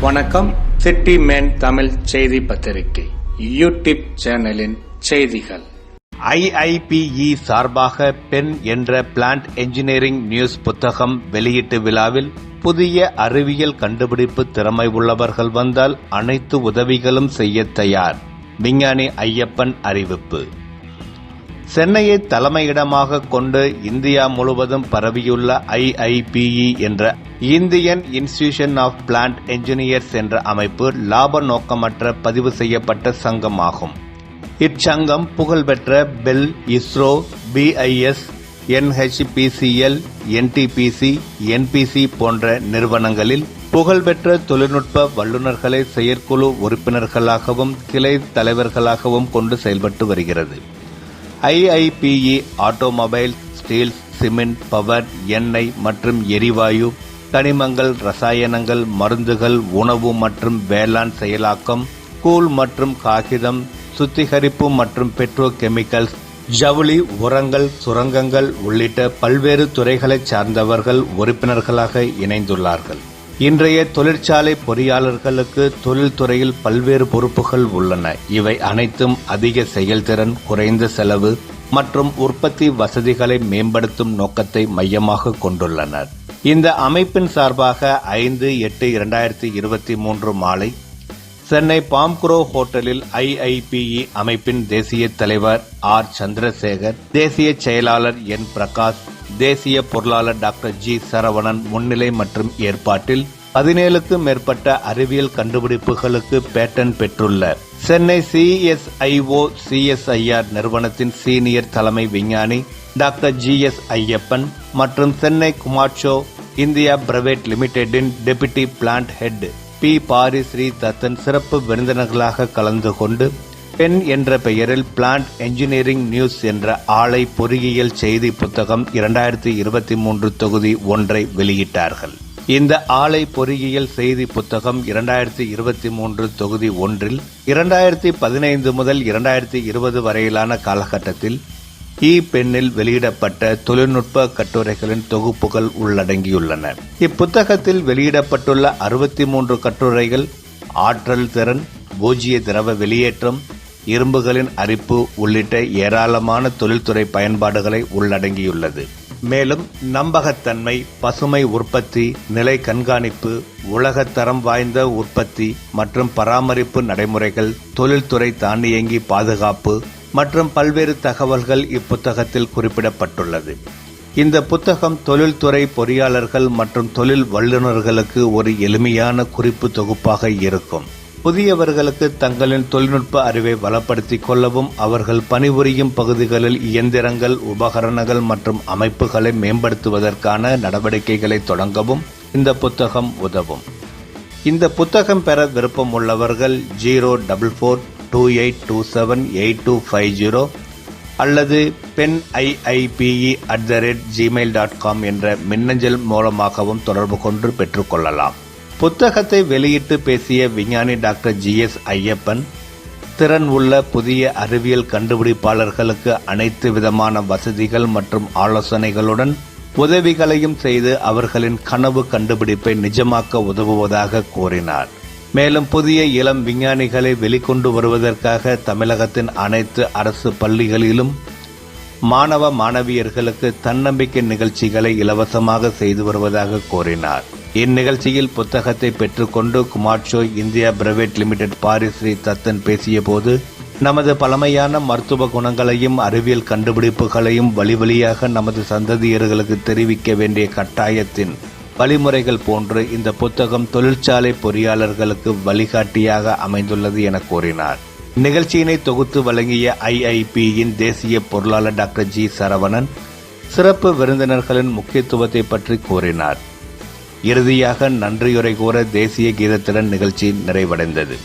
வணக்கம். City man Tamil செய்தி பத்திரிகை யூடியூப் சேனலின் செய்திகள். IIPE சார்பாக பென் என்ற பிளான்ட் என்ஜினியரிங் நியூஸ் புத்தகம் வெளியீட்டு விழாவில் புதிய அறிவியல் கண்டுபிடிப்பு திறமை உள்ளவர்கள் வந்தால் அனைத்து உதவிகளும் செய்ய தயார். விஞ்ஞானி ஐயப்பன் அறிவிப்பு. சென்னையை தலைமையிடமாக கொண்டு இந்தியா முழுவதும் பரவியுள்ள IIPE என்ற Indian institution of plant engineers என்ற அமைப்பு லாப நோக்கமற்ற பதிவு செய்யப்பட்ட சங்கமாகும். இச்சங்கம் புகழ்பெற்ற BHEL, ISRO, BIS, NHPCL, NTPC, NPC போன்ற நிறுவனங்களில் புகழ்பெற்ற தொழில்நுட்ப வல்லுநர்களை செயற்குழு உறுப்பினர்களாகவும் கிளை தலைவர்களாகவும் கொண்டு செயல்பட்டு வருகிறது. IIPE automobile, steel, cement, power, எண்ணெய் மற்றும் எரிவாயு, கனிமங்கள், ரசாயனங்கள், மருந்துகள், உணவு மற்றும் வேளாண் செயலாக்கம், கூழ் மற்றும் காகிதம், சுத்திகரிப்பு மற்றும் பெட்ரோ கெமிக்கல்ஸ், ஜவுளி, உரங்கள், சுரங்கங்கள் உள்ளிட்ட பல்வேறு துறைகளைச் சார்ந்தவர்கள் உறுப்பினர்களாக இணைந்துள்ளார்கள். இன்றைய தொழிற்சாலை பொறியாளர்களுக்கு தொழில்துறையில் பல்வேறு பொறுப்புகள் உள்ளன. இவை அனைத்தும் அதிக செயல்திறன், குறைந்த செலவு மற்றும் உற்பத்தி வசதிகளை மேம்படுத்தும் நோக்கத்தை மையமாக கொண்டுள்ளனர். இந்த அமைப்பின் சார்பாக 5/8/2023 மாலை சென்னை பாம்குரோ ஹோட்டலில் IIPE அமைப்பின் தேசிய தலைவர் R. சந்திரசேகர், தேசிய செயலாளர் N. பிரகாஷ், தேசிய பொருளாளர் டாக்டர் G. சரவணன் முன்னிலை மற்றும் ஏற்பாட்டில் 17க்கும் மேற்பட்ட அறிவியல் கண்டுபிடிப்புகளுக்கு பேட்டன் பெற்றுள்ள சென்னை CSIO CSIR நிறுவனத்தின் சீனியர் தலைமை விஞ்ஞானி டாக்டர் GS ஐயப்பன் மற்றும் சென்னை குமாட்சோ இந்தியா பிரைவேட் லிமிடெடின் deputy plant head P. Pari Sri Dattan சிறப்பு விருந்தினர்களாக கலந்து கொண்டு பென் என்ற பெயரில் பிளான்ட் என்ஜினியரிங் நியூஸ் என்ற ஆலை பொறியியல் செய்தி புத்தகம் 2023 தொகுதி 1 வெளியிட்டார்கள். இந்த ஆலை பொறியியல் செய்தி புத்தகம் 2023 தொகுதி 1 2015 முதல் 2020 வரையிலான காலகட்டத்தில் Iipe வெளியிடப்பட்ட தொழில்நுட்ப கட்டுரைகளின் தொகுப்புகள் உள்ளடங்கியுள்ளன. இப்புத்தகத்தில் வெளியிடப்பட்டுள்ள 63 கட்டுரைகள் ஆற்றல் திறன், பூஜ்ஜிய திரவ வெளியேற்றம், இரும்புகளின் அரிப்பு உள்ளிட்ட ஏராளமான தொழில்துறை பயன்பாடுகளை உள்ளடங்கியுள்ளது. மேலும் நம்பகத்தன்மை, பசுமை உற்பத்தி, நிலை கண்காணிப்பு, உலகத்தரம் வாய்ந்த உற்பத்தி மற்றும் பராமரிப்பு நடைமுறைகள், தொழில்துறை தானியங்கி பாதுகாப்பு மற்றும் பல்வேறு தகவல்கள் இப்புத்தகத்தில் குறிப்பிடப்பட்டுள்ளது. இந்த புத்தகம் தொழில்துறை பொறியாளர்கள் மற்றும் தொழில் வல்லுநர்களுக்கு ஒரு எளிமையான குறிப்பு தொகுப்பாக இருக்கும். புதியவர்களுக்கு தங்களின் தொழில்நுட்ப அறிவை வளப்படுத்திக் கொள்ளவும் அவர்கள் பணிபுரியும் பகுதிகளில் இயந்திரங்கள், உபகரணங்கள் மற்றும் அமைப்புகளை மேம்படுத்துவதற்கான நடவடிக்கைகளை தொடங்கவும் இந்த புத்தகம் உதவும். இந்த புத்தகம் பெற விருப்பம் உள்ளவர்கள் 04428278250 அல்லது peniipe@gmail.com என்ற மின்னஞ்சல் மூலமாகவும் தொடர்பு கொண்டு பெற்றுக்கொள்ளலாம். புத்தகத்தை வெளியிட்டு பேசிய விஞ்ஞானி டாக்டர் GS ஐயப்பன், திறன் உள்ள புதிய அறிவியல் கண்டுபிடிப்பாளர்களுக்கு அனைத்து விதமான வசதிகள் மற்றும் ஆலோசனைகளுடன் உதவிகளையும் செய்து அவர்களின் கனவு கண்டுபிடிப்பை நிஜமாக்க உதவுவதாக கூறினார். மேலும் புதிய இளம் விஞ்ஞானிகளை வெளிக்கொண்டு வருவதற்காக தமிழகத்தின் அனைத்து அரசு பள்ளிகளிலும் மாணவ மாணவியர்களுக்கு தன்னம்பிக்கை நிகழ்ச்சிகளை இலவசமாக செய்து வருவதாக கூறினார். இந்நிகழ்ச்சியில் புத்தகத்தை பெற்றுக்கொண்டு குமாட்சோ India private limited Pari Sri Dattan பேசிய போது, நமது பழமையான மருத்துவ குணங்களையும் அறிவியல் கண்டுபிடிப்புகளையும் வழியாக நமது சந்ததியர்களுக்கு தெரிவிக்க வேண்டிய கட்டாயத்தின் வழிமுறைகள் போன்று இந்த புத்தகம் தொழிற்சாலை பொறியாளர்களுக்கு வழிகாட்டியாக அமைந்துள்ளது என கூறினார். நிகழ்ச்சியினை தொகுத்து வழங்கிய IIPயின் தேசிய பொருளாளர் டாக்டர் G. சரவணன் சிறப்பு விருந்தினர்களின் முக்கியத்துவத்தை பற்றி கூறினார். இறுதியாக நன்றியுரை கூற தேசிய கீதத்துடன் நிகழ்ச்சி நிறைவடைந்தது.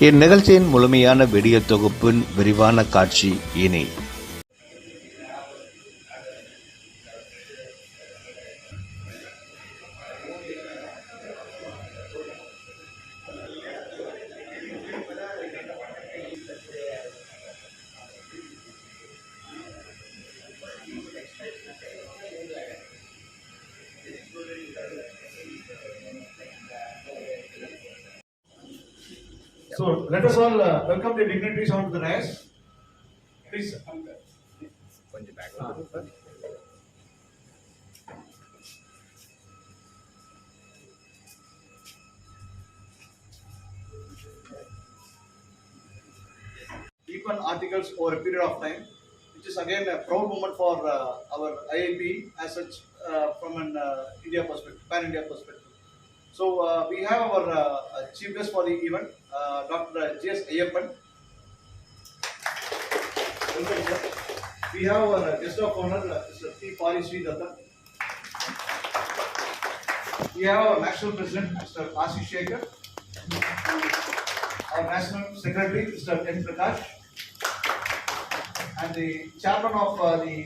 இந்நிகழ்ச்சியின் முழுமையான வீடியோ தொகுப்பின் விரிவான காட்சி இனி. So let us all welcome the dignitaries onto the dais. Please. Iipe articles over a period of time, which is again a proud moment for our IIP as such from an India perspective, pan-India perspective. So we have our chief guest for the event, Dr. G.S. Iipe. Welcome, sir. We have our guest of honor, Mr. T. Pari Sridharan. We have our national president, Mr. Ashish Shekhar. Our national secretary, Mr. N. Prakash. And the chairman of the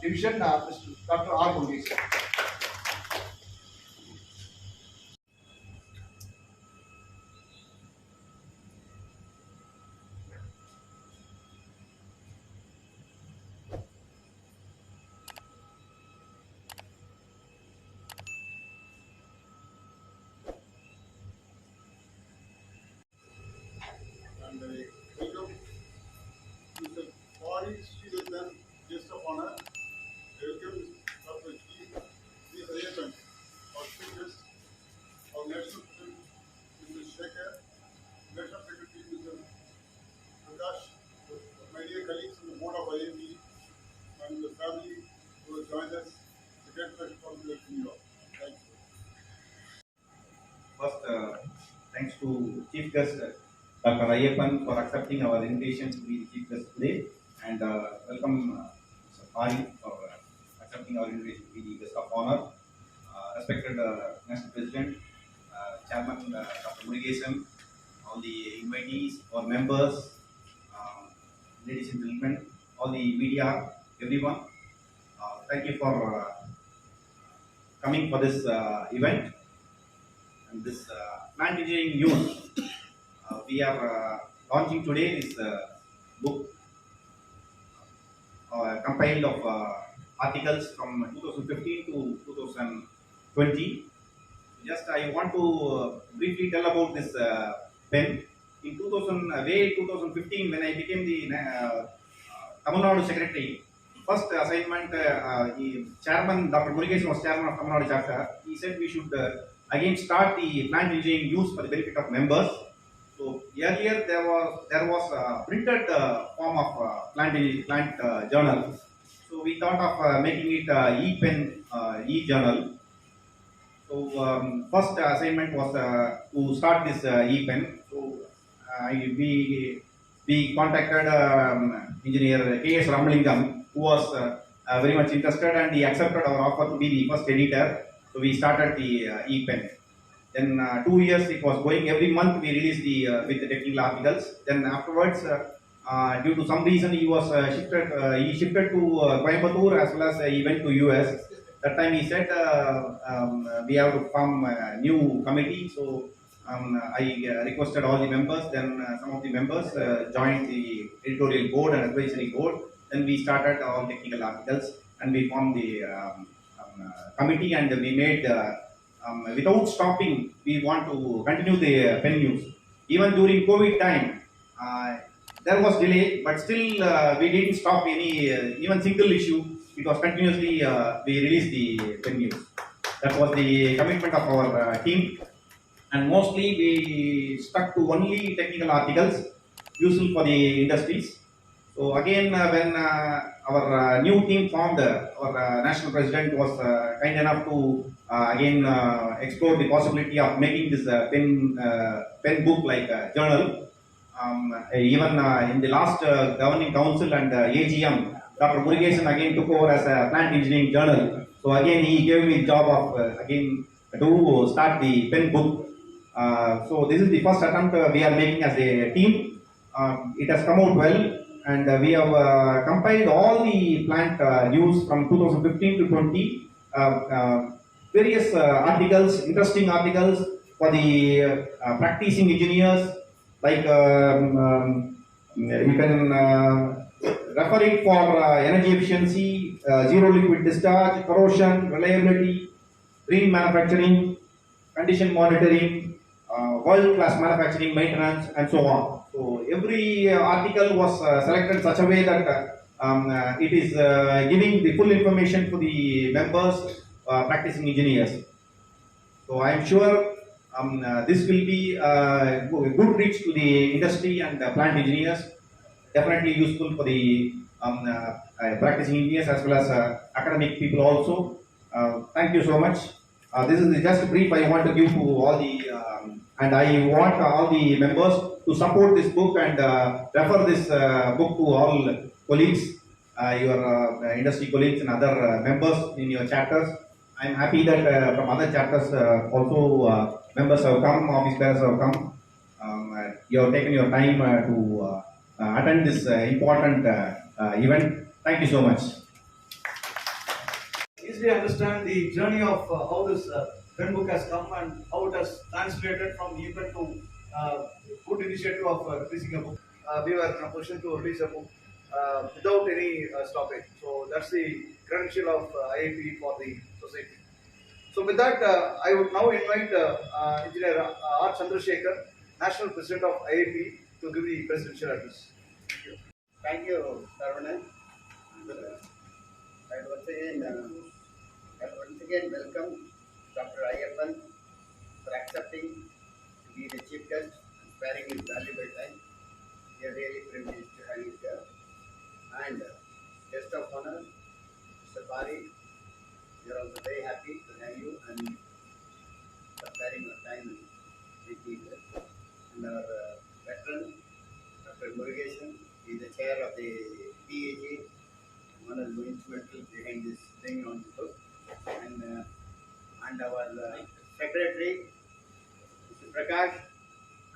division, Mr. Dr. R. Murgees. And welcome Mr. Pari Sridharan, guest of honor. Welcome Dr. G. Iipe, our chief guest, our national president, Mr. Shekhar, national secretary, Mr. Prakash, my dear colleagues from the board of IIP, and the family who have joined us. It's a great pleasure for you to New York. Thank you. First, thanks to Chief Guest Dr. Iipe for accepting our invitation to be the Chief Guest today, and welcome Mr. Pari for accepting our invitation to be the Guest of Honor. Respected National President, Chairman Dr. Murgees, all the invitees, our members, ladies and gentlemen, all the media, everyone. Thank you for coming for this event. And this plant engineering news, we are launching today this book compiled of articles from 2015 to 2020. Just I want to briefly tell about this pen. In 2015, when I became the Tamil Nadu Secretary, first assignment, Chairman Dr. Murgees was Chairman of Tamil Nadu chapter. He said we should again start the plant engineering use for the benefit of members. So earlier there was a printed form of plant journal. So we thought of making it e-pen e-journal. So first assignment was to start this e-pen. So we contacted engineer K.S. Ramalingam, who was very much interested, and he accepted our offer to be the first editor. So we started the e-pen. Then 2 years it was going. Every month we released with the technical articles. Then afterwards, due to some reason, he was shifted. He shifted to Coimbatore, as well as he went to US. That time he said we have to form a new committee. So I requested all the members. Then some of the members joined the editorial board and advisory board. Then we started all technical articles, and we formed the committee, and we made without stopping. We want to continue the pen news. Even during COVID time, there was delay, but still we didn't stop any even single issue. It was continuously we released the pen news. That was the commitment of our team, and mostly we stuck to only technical articles useful for the industries. So again, when our new team formed, our national president was kind enough to again explore the possibility of making this pen book like journal. Even in the last governing council and AGM, Dr. Murgees again took over as a plant engineering journal. So again, he gave me the job of again to start the pen book. So this is the first attempt we are making as a team. It has come out well. And we have compiled all the plant news from 2015 to 20, various articles, interesting articles for the practicing engineers. Like you can refer it for energy efficiency, zero liquid discharge, corrosion, reliability, green manufacturing, condition monitoring, world-class manufacturing, maintenance, and so on. So every article was selected such a way that it is giving the full information to the members, practicing engineers. So I am sure this will be a good reach to the industry and plant engineers. Definitely useful for the practicing engineers as well as academic people also. Thank you so much. This is just a brief I want to give to all the, and I want all the members to support this book and refer this book to all colleagues, your industry colleagues and other members in your chapters. I am happy that from other chapters also members have come, office bearers have come. You have taken your time to attend this important event. Thank you so much. Easily understand the journey of how this pen book has come and how it has translated from Iipe to good initiative of releasing a book. We were in a position to release a book without any stoppage. So that's the credential of IIP for the society. So with that, I would now invite Engineer R. Chandrasekhar, National President of IIP, to give the presidential address. Thank you, Saravanan. I once again welcome Dr. Iipe for accepting to be the chief guest and sparing his valuable time. We are really privileged to have you here. And guest of honor, Mr. Pari, we are also very happy to have you and for sparing your time and making here. And our veteran, Dr. Murugesan, he is the chair of the PAG, one of the instrumental behind this thing on the book. And our secretary, Mr. Prakash,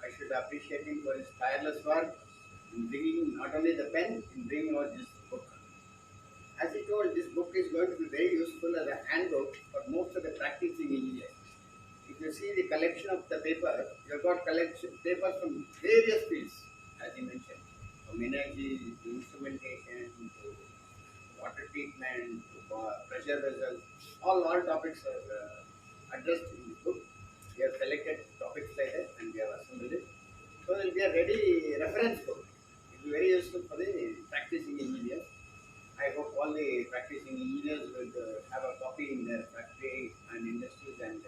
I should appreciate him for his tireless work in bringing not only the pen, in bringing out this book. As he told, this book is going to be very useful as a handbook for most of the practicing engineers. If you see the collection of the paper, you have got collection papers from various fields, as he mentioned, from energy to instrumentation to water treatment to pressure vessels. All topics are addressed in the book. We have selected topics like that and we have assembled it. So it will be a ready reference book. It will be very useful for the practicing engineers. I hope all the practicing engineers will have a copy in their factory and industries and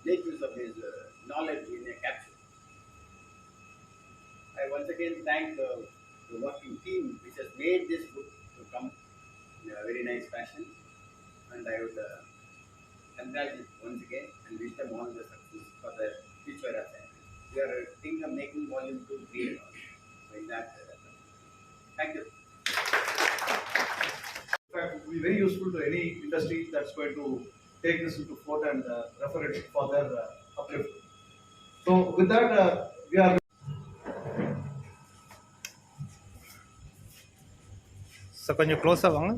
make use of his knowledge in a capsule. I once again thank the working team which has made this book to come in a very nice fashion, and I would congratulate once again and wish them all the success for their future assignments. We are thinking of making volume 2, 3 and all. So in that, thank you. In fact, it will be very useful to any industry that's going to take this into fort and refer it for their uplift. So with that, we are. So கொஞ்சம் க்ளோஸாக வாங்க.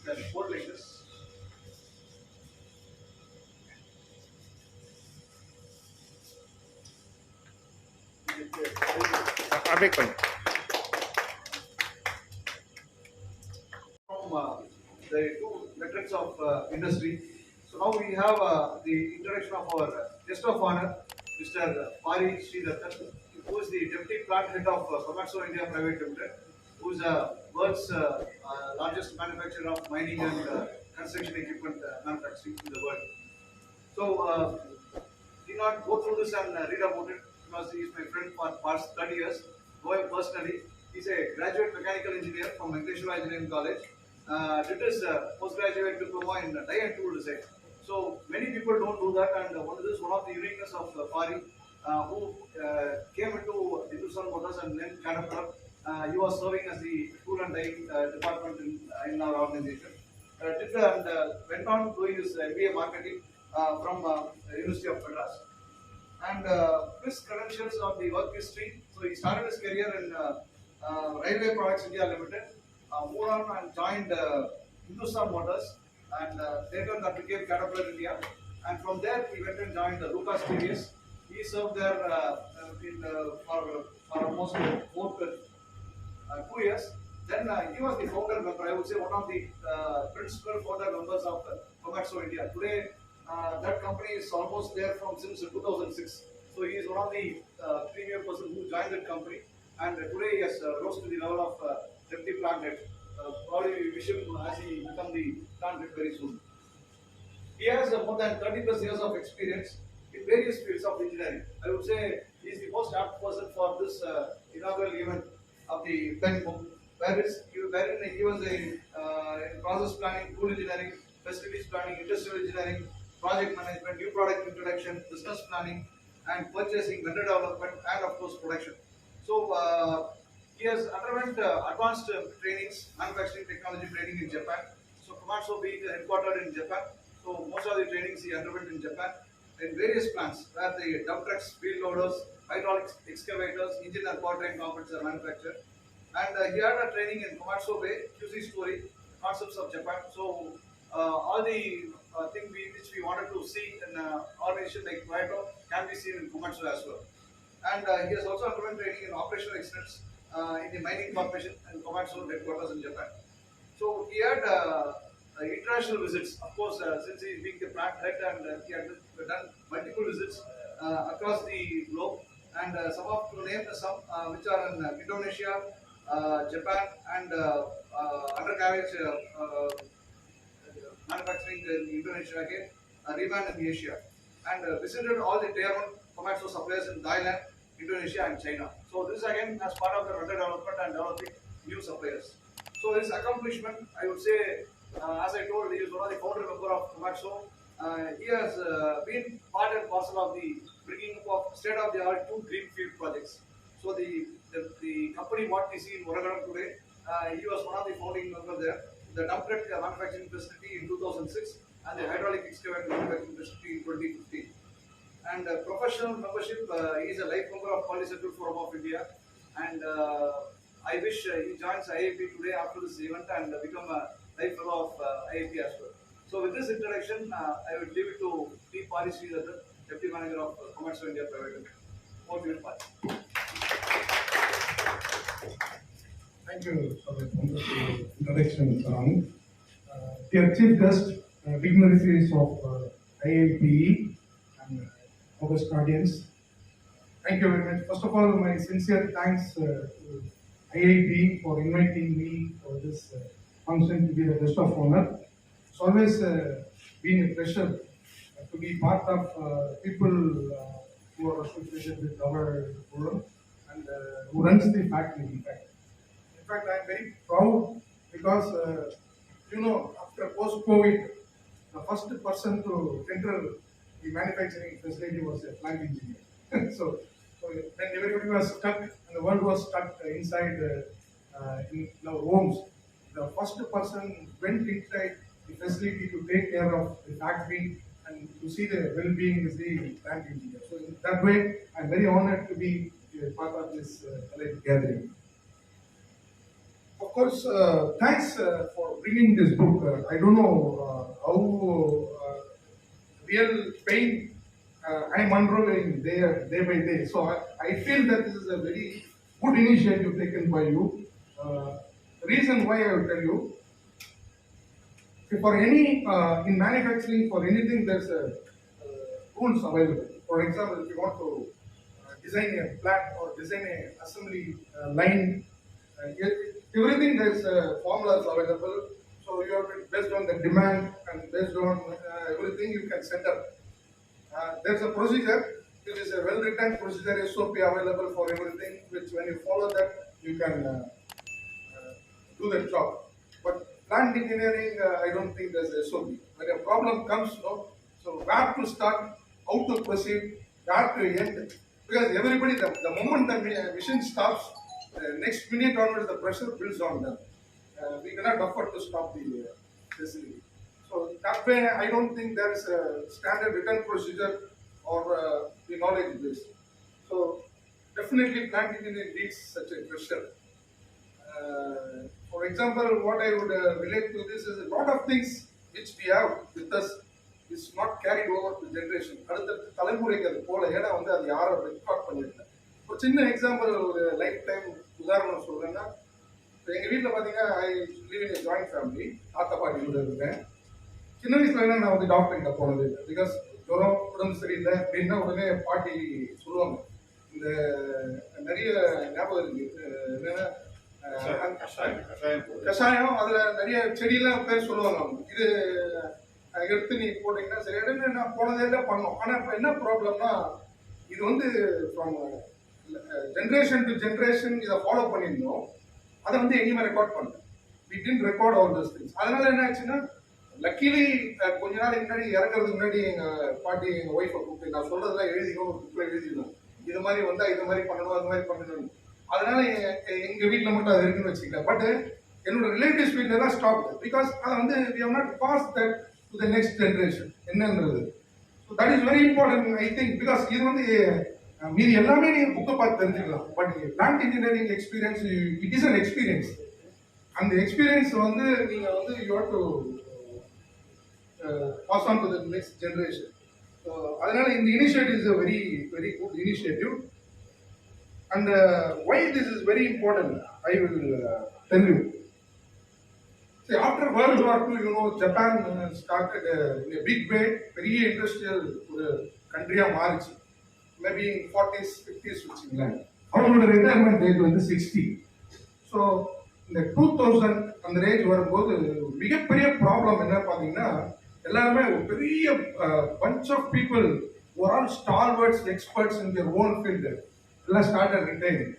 Then hold like this. அப்படியே கொஞ்சம் From the two veterans of industry. So now we have the introduction of our guest of honor, Mr. Pari Sridhar, who is the deputy plant head of Comaxo India Private Limited, who is the world's largest manufacturer of mining and construction equipment manufacturing in the world. So do not go through this and read about it because he is my friend for past 30 years. Know him personally. He's a graduate mechanical engineer from Venkateshwara Engineering College. Did his postgraduate diploma in die and tool design. So many people don't do that, and this is one of the uniqueness of Pari, who came into Hindustan Motors and then Caterpillar. He was serving as the tool and die department in our organization. Did and went on doing his MBA marketing from University of Madras. And his credentials of the work history So he started his career in Railway Products India Limited, moved on and joined Hindustan Motors, and later that became Caterpillar India. And from there he went and joined Lucas TVS. He served there for almost 2 years. Then he was the founder member, I would say one of the principal founder members of Komatsu India. Today, that company is almost there from since 2006. So he is one of the premier person who joined that company, and today he has rose to the level of deputy plant head. Probably we wish him as he become the plant head very soon. He has more than 30 plus years of experience in various fields of engineering. I would say he is the most apt person for this inaugural event of the pen book, wherein he was in process planning, tool engineering, facilities planning, industrial engineering, project management, new product introduction, business planning, and purchasing, vendor development, and of course production. So he has underwent advanced trainings, manufacturing technology training in Japan. So Komatsu being headquartered in Japan, so most of the trainings he underwent in Japan in various plants where the dump trucks, wheel loaders, hydraulic excavators, engine and powertrain components are manufactured. And he had a training in Komatsu Bay, QC Story, concepts of Japan. So all the things which we wanted to see in an organization like Toyota can be seen in Komatsu as well. And he has also undergone training in operational excellence in the mining corporation and Komatsu headquarters in Japan. So he had international visits, of course, since he is being the plant head, and he had done multiple visits across the globe. And some of to name some which are in Indonesia, Japan, and undercarriage manufacturing in Indonesia again, Reman in Asia, and visited all the tier 1 Komatsu suppliers in Thailand, Indonesia, and China. So this again as part of the vendor development and developing new suppliers. So his accomplishment, I would say, as I told, he is one of the founder member of Komatsu. He has been part and parcel of the bringing up of state-of-the-art 2 greenfield projects. So the company what we see in Oragadam today, he was one of the founding members there. The dump truck manufacturing facility in 2006 and the hydraulic excavator manufacturing facility in 2015. And professional membership, he is a life member of Polycircle Forum of India, and I wish he joins IIP today after this event and become a life fellow of IIP as well. So with this introduction, I would leave it to T. Pari Sridhar, Deputy Manager of Komatsu India Private Limited. Over to you, Pari. Thank you for the wonderful introduction, Sarang. Dear Chief Guest, dignitaries of IIPE and August audience, thank you very much. First of all, my sincere thanks to IIP for inviting me for this function to be the guest of honor. It's always been a pleasure to be part of people who are associated with our forum and who runs the factory, in fact. In fact, I am very proud because, after post-COVID, the first person to enter the manufacturing facility was a plant engineer. so when everybody was stuck and the world was stuck inside in our homes, the first person went inside the facility to take care of the factory and to see the well-being is the plant engineer. So in that way, I am very honored to be part of this gathering. Of course, thanks for bringing this book. I don't know how real pain I am unrolling day by day. So I feel that this is a very good initiative taken by you. The reason why I will tell you, for any, in manufacturing, for anything, there's rules available. For example, if you want to design a plant or design an assembly line, everything there's formulas available. So you have to, based on the demand and based on everything, you can set up. There's a procedure. There is a well-written procedure SOP available for everything, which when you follow that, you can do the job. But plant engineering, I don't think there's a SOP. When a problem comes, so where to start, how to proceed, where to end. Because everybody, the moment the machine stops, next minute onwards the pressure builds on them. We cannot afford to stop the facility. So that way, I don't think there is a standard written procedure or the knowledge base. So definitely plant engineering needs such a pressure. For example, what I would relate to this is a lot of things which we have with us is not carried over to generation. அடுத்த தலைமுறைக்கு அது போல, ஏன்னா வந்து அது யாரும் record பண்ணிருக்கல. ஒரு சின்ன எக்ஸாம்பிள், ஒரு லைஃப் டைம் உதாரணம் சொல்றேன்னா, எங்க வீட்டில் பார்த்தீங்கன்னா I live in joint family, தாத்தா பாட்டியோட இருக்கேன். சின்ன வயசுல நான் வந்து டாக்டர் கிட்ட போனது இல்லை. பிகாஸ் ஜுரம் உடம்பு சரியில்லை அப்படின்னா உடனே பாட்டி சொல்லுவாங்க. இந்த நிறைய ஞாபகம் இருக்கு, என்னன்னா கஷாயம், அதுல நிறைய செடியெல்லாம் பேர் சொல்லுவாங்க. அவங்க இது எடுத்து நீ போட்டீங்கன்னா சரி, இடன்னு நான் போனதே இல்லை பண்ணோம். ஆனா இப்ப என்ன ப்ராப்ளம்னா, இது வந்து ஃப்ரம் ஜென்ரேஷன் டு ஜென்ரேஷன் இதை ஃபாலோ பண்ணியிருந்தோம். அதை வந்து எங்கேயுமே ரெக்கார்ட் பண்ணல. We did record all those things. அதனால என்ன ஆச்சுன்னா, லக்கிலி கொஞ்ச நாளைக்கு முன்னாடி இறக்குறதுக்கு முன்னாடி எங்க பாட்டி எங்க ஒய்ஃபை கூப்பிட்டு நான் சொல்றதெல்லாம் எழுதிக்கணும், ஒரு புக்கில் எழுதிக்கணும், இது மாதிரி வந்தா இது மாதிரி பண்ணணும், அது மாதிரி பண்ணணும். அதனால எங்க வீட்டில் மட்டும் அது இருக்குன்னு வச்சுக்கல. பட் என்னோட ரிலேட்டிவ்ஸ் வீட்டில் தான் ஸ்டாப். பிகாஸ் அதை வந்து we have not pass that to the next generation என்னன்றது. So that is very important I think. Because இது வந்து மீதி எல்லாமே நீங்க புக்கை பார்த்து தெரிஞ்சுக்கலாம். But plant engineering experience, it is an experience. அந்த எக்ஸ்பீரியன்ஸ் வந்து நீங்க வந்து you have to pass on to the next generation. அதனால இந்த initiative is a very very good initiative. And why this is very important, I will tell you. See, after World War II, you know, Japan started in a big way, very industrial country மாறிச்சு. Maybe in 40s 50s வச்சுங்களேன். அவங்களோட retirement age வந்து 60. So இந்த 2000 அந்த range வரும்போது மிகப்பெரிய problem என்ன பார்த்தீங்கன்னா, எல்லாருமே ஒரு பெரிய bunch of people who are all stalwarts experts in their own field எல்லாம் ஸ்டார்டட் ரிட்டையரிங்.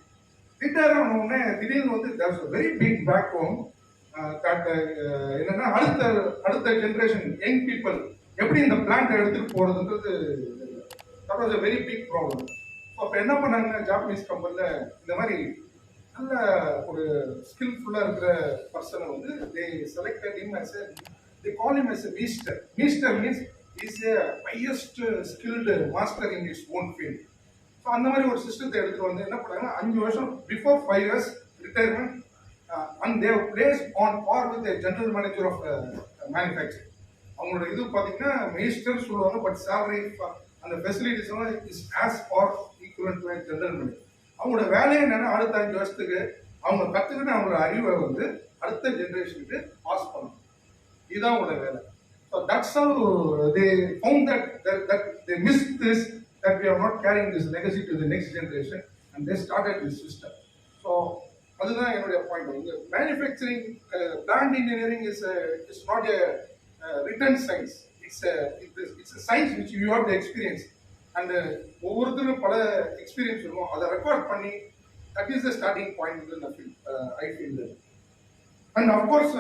ரிட்டையர் ஆன உடனே திடீர்னு வந்து there's a very big backbone that என்னன்னா அடுத்த ஜென்ரேஷன் யங் பீப்புள் எப்படி இந்த பிளான்ட் எடுத்துட்டு போறதுன்றது that was a very big problem. So அப்போ என்ன பண்ணாங்க, ஜாப்பனீஸ் கம்பெனியில் இந்த மாதிரி நல்ல ஒரு ஸ்கில்ஃபுல்லாக இருக்கிற பர்சனை வந்து they selected him as a, they call him as a master. Master means he is a highest skilled master in his own field. So அந்த மாதிரி ஒரு சிஸ்டத்தை எடுத்துட்டு வந்து என்ன பண்ணாங்கன்னா, 5 வருஷம் before 5 years retirement and they place on par with general manager of manufacturing. அவங்களோட இது பார்த்தீங்கன்னா மினிஸ்டர் சொல்லுவாங்க, பட் சேலரி அந்த ஃபெசிலிட்டிஸ் எல்லாம் is as far equal to general manager. அவங்களோட வேலையை என்னன்னா, அடுத்த 5 வருஷத்துக்கு அவங்க கற்றுக்கிட்டு அவங்களோட அறிவை வந்து அடுத்த ஜென்ரேஷனுக்கு பாஸ் பண்ணணும். இதுதான் அவங்களோட வேலை. So that's how they found that they miss this, that we are not carrying this legacy to the next generation, and they started this system. So அதுதான் என்னுடைய பாயிண்ட். இங்க manufacturing plant engineering is not a written science. It's a science which you have to experience, and ஒவ்வொருத்தரும் பல experience இருக்கும், அதை record பண்ணி that is the starting point in the field, I feel that. And of course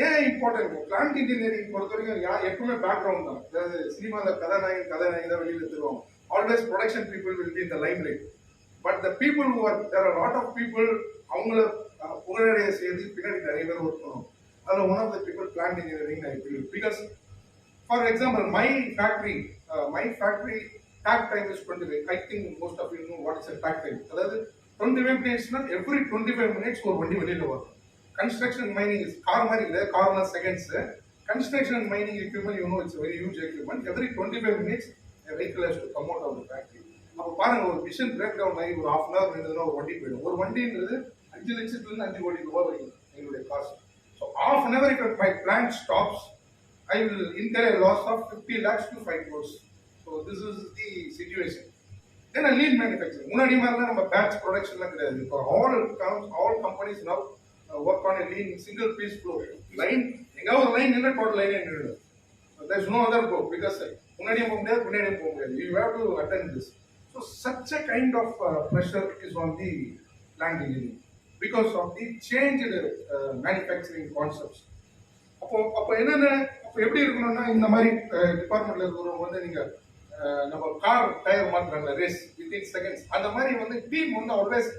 ஏன் important plant engineering பொறுத்த வரைக்கும் எப்பவுமே background தான். அதாவது சினிமாவில் கதாநாயகன் தான் வெளியில் தருவாங்க. Always production people will be in the limelight, but the people who are, there are a lot of people அவங்கள புகழடைய செய்து பின்னாடி நிறைய பேர் ஒர்க் பண்ணுவோம். அதில் one of the people plant engineering I feel, because for example my factory takt time is 25. I think most of you know what is a takt time. அதாவது 25 minutes னா every 25 minutes ஒரு வண்டி வெளியில வரும். Construction mining his car மாதிரி இல்லை, Karnaugh seconds. Construction and mining equipment, you know, it's a very huge equipment. Every 25 minutes a vehicle has to come out of the factory. அப்போ பாருங்க, ஒரு மிஷின் பிரேக் டவுன் ஆகி ஒரு 1/2 hour இருந்ததுன்னா ஒரு வண்டி போயிடும். ஒரு வண்டின்றது 5 லட்சத்துலேருந்து 5 கோடி ரூபாய் வரைக்கும் எங்களுடைய cost. So 1/2 hour if my plant stops, I will incur a loss of 50 lakhs to 5 crores. So this is the situation. Then a lean manufacturing. முன்னாடி மாதிரிலாம் நம்ம பேட்ச் ப்ரொடக்ஷன்லாம் கிடையாது. இப்போ all companies now work on a lean single piece flow line. எங்க ஒரு line இல்லை, total line நின்றுடும். There is no other go, because முன்னாடியும் போக முடியாது, பின்னாடியும் போக முடியாது. You have to attend this. So such a kind of pressure is on the plant engineering because of the changed manufacturing concepts. அப்போ என்னென்ன, அப்போ எப்படி இருக்கணும்னா, இந்த மாதிரி டிபார்ட்மெண்ட்ல இருக்கிறவங்க வந்து நீங்க நம்ம கார் டயர் மாத்துறாங்க ரேஸ் வித்தின் செகண்ட்ஸ், அந்த மாதிரி வந்து டீம் வந்து always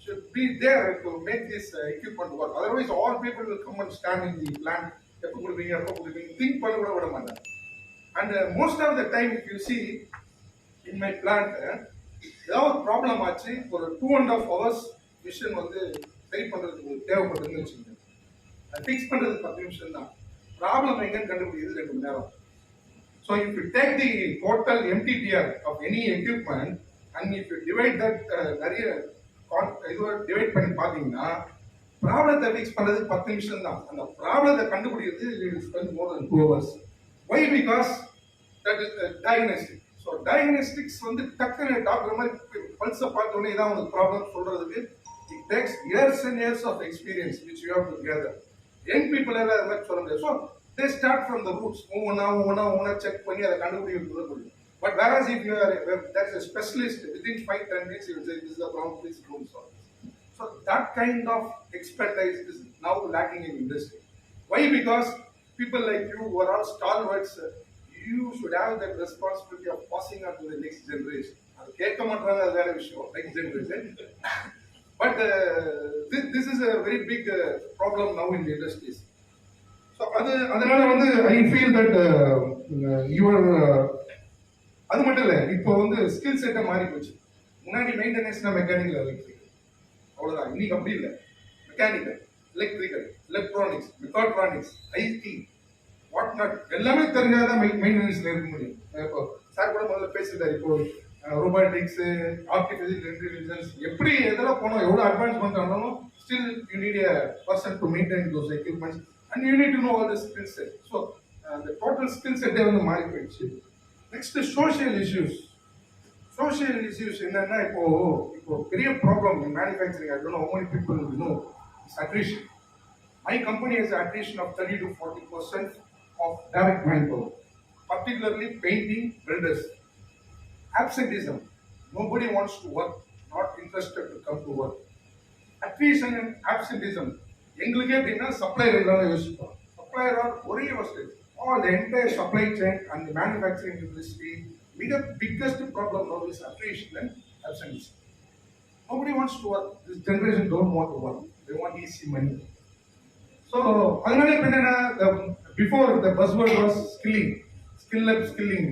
should be there to make this equipment work. Otherwise all people will come and stand in the plant, எப்போ கொடுப்பீங்க திங்க் பண்ண கூட விட மாட்டாங்க. And most of the time if you see in my plant ஏதாவது ஒரு problem ஆச்சு, ஒரு 2.5 hours மிஷின் வந்து சரி பண்றதுக்கு தேவைப்படுதுன்னு வச்சுக்கோங்க. ஃபிக்ஸ் பண்றதுக்கு 10 நிமிஷம் தான். ப்ராப்ளம் எங்கன்னு கண்டுபிடிக்கிறது 2 மணி நேரம். So if you take the total MTTR of any equipment and if you divide that நிறைய டிவைட் பண்ணி பார்த்தீங்கன்னா ப்ராப்ளத்தை ஃபிக்ஸ் பண்றதுக்கு 10 நிமிஷம் தான். அந்த ப்ராப்ளத்தை கண்டுபிடிக்கிறது we will spend more than 2 hours. Why? Because that is diagnostic. So diagnostics வந்து டக்குன்னு டாக்டர் மாதிரி பல்ஸை பார்த்த உடனே இதான் உங்களுக்கு ப்ராப்ளம் சொல்றதுக்கு it takes years and years of experience which you have to gather. Young people எல்லாம் அது மாதிரி சொல்ல முடியாது. So they start from the roots, ஒவ்வொன்றா செக் பண்ணி அதை கண்டுபிடிக்கிறது முடியும். But whereas if you are there is a specialist within 5-10 minutes you will say this is the problem, please don't solve this. So that kind of expertise is now lacking in industry. Why? Because people like you who are all stalwarts, you should have that responsibility of passing on to the next generation. அது கேட்க மாட்டாங்க, அது வேற விஷயம், next generation. But this is a very big problem now in the industries. So அதனால வந்து I feel that your அது மட்டும் இல்லை, இப்போ வந்து ஸ்கில் செட்டை மாறி போச்சு. முன்னாடி மெயின்டெனன்ஸ்னா மெக்கானிக்கல், எலக்ட்ரிக்கல், அவ்வளோதான். இன்னைக்கு அப்படி இல்லை. Mechanical, electrical, electronics, mechatronics, IT, what not எல்லாமே தெரிஞ்சாதான் மெயின்டெனன்ஸ்ல இருக்க முடியும். இப்போ சார் கூட முதல்ல பேசிட்டாரு, இப்போ ரோபோட்டிக்ஸ், ஆர்டிஃபிஷியல் இன்டெலிஜென்ஸ், எப்படி எதெல்லாம் போனோம், எவ்வளோ அட்வான்ஸ்மெண்ட் ஆனாலும் still you need a person to maintain those equipments and you need to know all the skill set. So அந்த டோட்டல் ஸ்கில் செட்டே வந்து மாறி போயிடுச்சு. Next social issues. Social issues என்னன்னா, இப்போ பெரிய problem in manufacturing, I don't know how many people know, is attrition. My company has attrition of 30 to 40% of direct manpower, particularly painting, builders. Absenteeism. Nobody wants to work, not interested to come to work. Attrition and absenteeism. எங்களுக்கே எப்படின்னா supplier எல்லாம் யோசிப்போம். Supplier R ஒரே வசதி. All the entire supply chain and the manufacturing industry, biggest problem now is attrition and absenteeism. Nobody wants to work. This generation don't want to work. They want easy money. So அதனால இப்ப என்னன்னா, before the buzzword was skilling, skill up, skilling.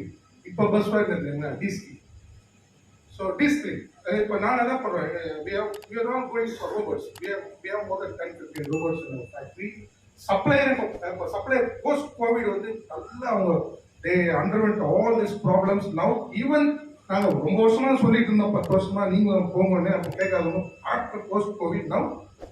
இப்போ buzzword என்ன, de-skill. So de-skilling. இப்போ நான் என்ன பண்றேன், we are all going for robots. We have more than 10-15 robots in our factory. Supplier post COVID வந்து நல்லா அவங்க they underwent all these problems. Now even நாங்க ரொம்ப வருஷமா சொல்லிட்டு இருந்தோம், 10 வருஷமா நீங்க போங்கன்னு, அப்போ கேட்காதவங்க. After post COVID now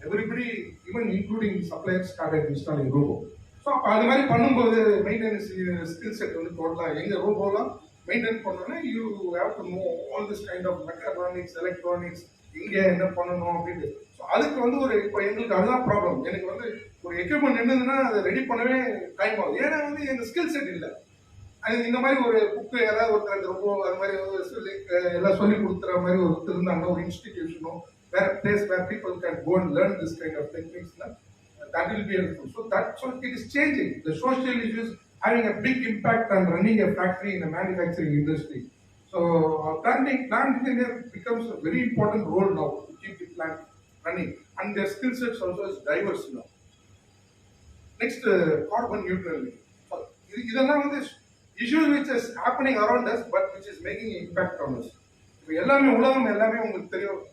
everybody, even including suppliers, started installing robo. So அப்போ அது மாதிரி பண்ணும்போது மெயின்டெனன்ஸ் ஸ்கில் செட் வந்து டோட்டலாக எங்கள் ரோபோலாம் மெயின்டைன் பண்ணோன்னா you have to know all this kind of mechatronics, electronics, இங்கே என்ன பண்ணணும் அப்படின்ட்டு. ஸோ அதுக்கு வந்து இப்போ எங்களுக்கு அதுதான் ப்ராப்ளம். எனக்கு வந்து ஒரு எக்யூப்மெண்ட் இருந்ததுன்னா அதை ரெடி பண்ணவே டைம் ஆகுது. ஏன்னா வந்து எங்கள் ஸ்கில் செட் இல்லை. அது இந்த மாதிரி ஒரு புக்கு யாராவது ஒருத்தர் அந்த ரொம்ப அது மாதிரி சொல்லி எல்லாம் சொல்லி கொடுத்துற மாதிரி ஒருத்தர் இருந்தாங்கன்னா, ஒரு இன்ஸ்டிடியூஷனோ வேற place where people can go and learn this kind of டெக்னிக்ஸ்னா that will be helpful. So it is changing. The social issues having a big impact on running a factory in the manufacturing industry. So plant engineer becomes a very important role now to keep the plant running, and their skill sets also is diverse now. Next, carbon neutrality. So இதெல்லாம் வந்து issues which is happening around us but which is making an impact on us. இப்போ எல்லாமே உலகம் எல்லாமே உங்களுக்கு தெரியும்,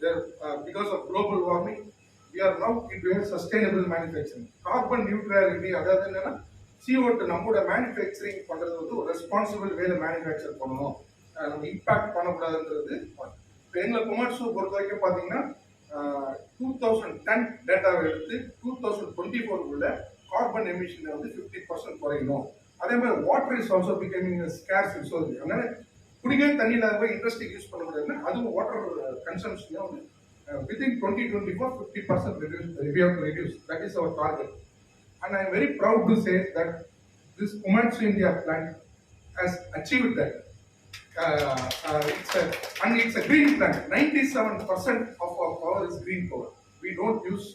because of global warming we are now into a sustainable manufacturing. Carbon neutrality, அதாவது என்னன்னா CO2 நம்மளோட மேனுஃபேக்சரிங் பண்றது வந்து ஒரு ரெஸ்பான்சிபிள் வேல மேனுஃபேக்சர் பண்ணணும், நம்ம இம்பாக்ட் பண்ணக்கூடாதுன்றது. இப்போ எங்களை கொமர்ஸை பொறுத்த வரைக்கும் பார்த்தீங்கன்னா 2010 டேட்டாவை எடுத்து 2024 கார்பன் எமிஷனை வந்து 50% குறையணும். அதே மாதிரி water is also becoming scares resource. அதனால குடிக்கிற தண்ணியில் போய் இண்டஸ்ட்ரிக்கு யூஸ் பண்ண முடியாதுன்னா அதுவும் வாட்டர் கன்சம்ஷனை வந்து within 2024 50% we have to reduce. That is our target, and I am very proud to say that this Komatsu India plant has achieved that. It's a green plant. 97% of our power is green power. We don't use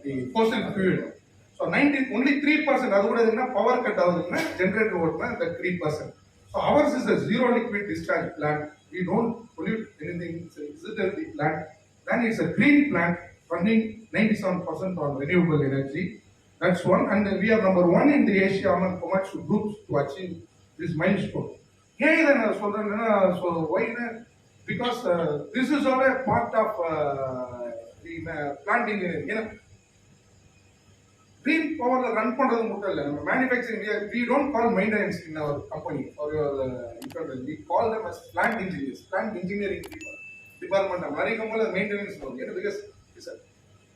the fossil fuel. So only 3%. அது கூட என்ன power cut ஆகுதுன்னா generator ஓடுனா the 3%. So ours is a zero liquid discharge plant. We don't pollute anything. It's a visibility plant. Then it's a green plant running 97% on renewable energy. That's one. And we are number one in the Asia among Komatsu groups to achieve this milestone. ஏன் இதை நான் சொல்றேன்னா, so why because this is all a part of the plant engineering. You know, green power run பண்றது மட்டும் இல்ல, நம்ம manufacturing we don't call maintenance in our company or your department. We call them as plant engineers, plant engineering department. நிறைய கம்பெனில maintenance வரும். ஏன்னா because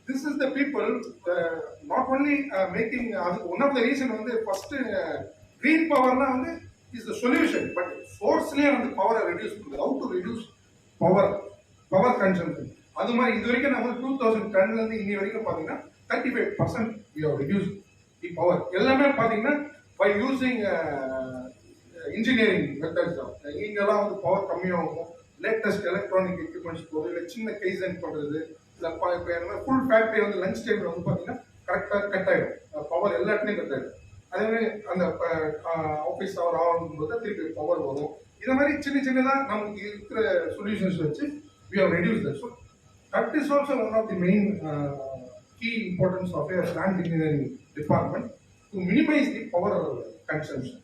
this is the people not only making one of the reason வந்து first green powerனா வந்து is the solution, but sourceலயே வந்து power reduce பண்ணுது. How to reduce power consumption. அது மாதிரி இது வரைக்கும் நம்ம 2010ல இருந்து இன்னி வரைக்கும் பாத்தீங்கன்னா 35% we have reduced the power. எல்லாமே பாத்தீங்கன்னா by using engineering methods தான். இங்கெல்லாம் வந்து பவர் கம்மியாகும், லேட்டஸ்ட் எலக்ட்ரானிக் எக்யூப்மெண்ட்ஸ் போகுது, இல்லை சின்ன கைசன் பண்றது, இல்லை இப்போ ஃபுல் ஃபேக்டரி வந்து லஞ்ச் டைம்ல வந்து பாத்தீங்கன்னா கரெக்டாக கட் ஆயிடும், பவர் எல்லா இடத்துலையும் கட் ஆயிடும். அதே மாதிரி அந்த ஆஃபீஸ் அவர் ஆகும்போது திருப்பி பவர் வரும். இந்த மாதிரி சின்ன சின்னதாக நமக்கு இருக்கிற சொல்யூஷன்ஸ் வச்சு we have reduced that. So that is also one of the main key importance of a plant engineering department to minimize the power consumption.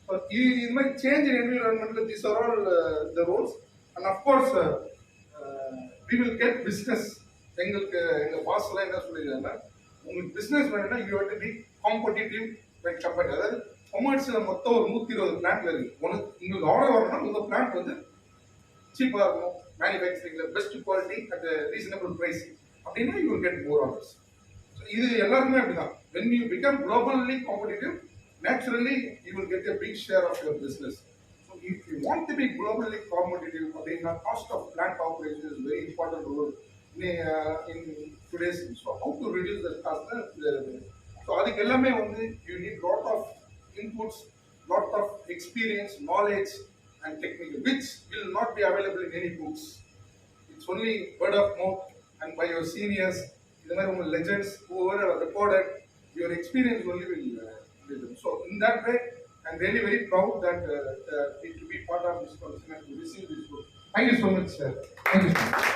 So in my change in environment, these are all the roles, and of course we will get business. எங்களுக்கு எங்க பாஸ்ல என்ன சொல்லிருக்காங்கன்னா, உங்களுக்கு business வேணும்னா you have to be competitive by company. அதாவது commercial மொத்தம் ஒரு 120 plant இருக்கு. உங்களுக்கு ஆர்டர் வரணும்னா உங்க பிளான்ட் வந்து சீப்பா இருக்கும், மேனுஃபேக்சரிங்ல best quality at reasonable price அப்படின்னா you will get more orders. இது எல்லாருக்குமே அப்படிதான். when you become globally competitive, naturally you will get a big share of your business. So if you want to be globally competitive, அப்படின்னா cost of plant operation is very important role in today's. So how to reduce the cost? So அதுக்கு எல்லாமே வந்து you need lot of inputs, lot of experience, knowledge and technique, which will not be available in any books. It's only word of mouth and by your seniors, the legends who have recorded, your experience only will do. So in that way, I'm really very proud that to be part of this function and to receive this book. Thank you so much, sir. Thank you so much.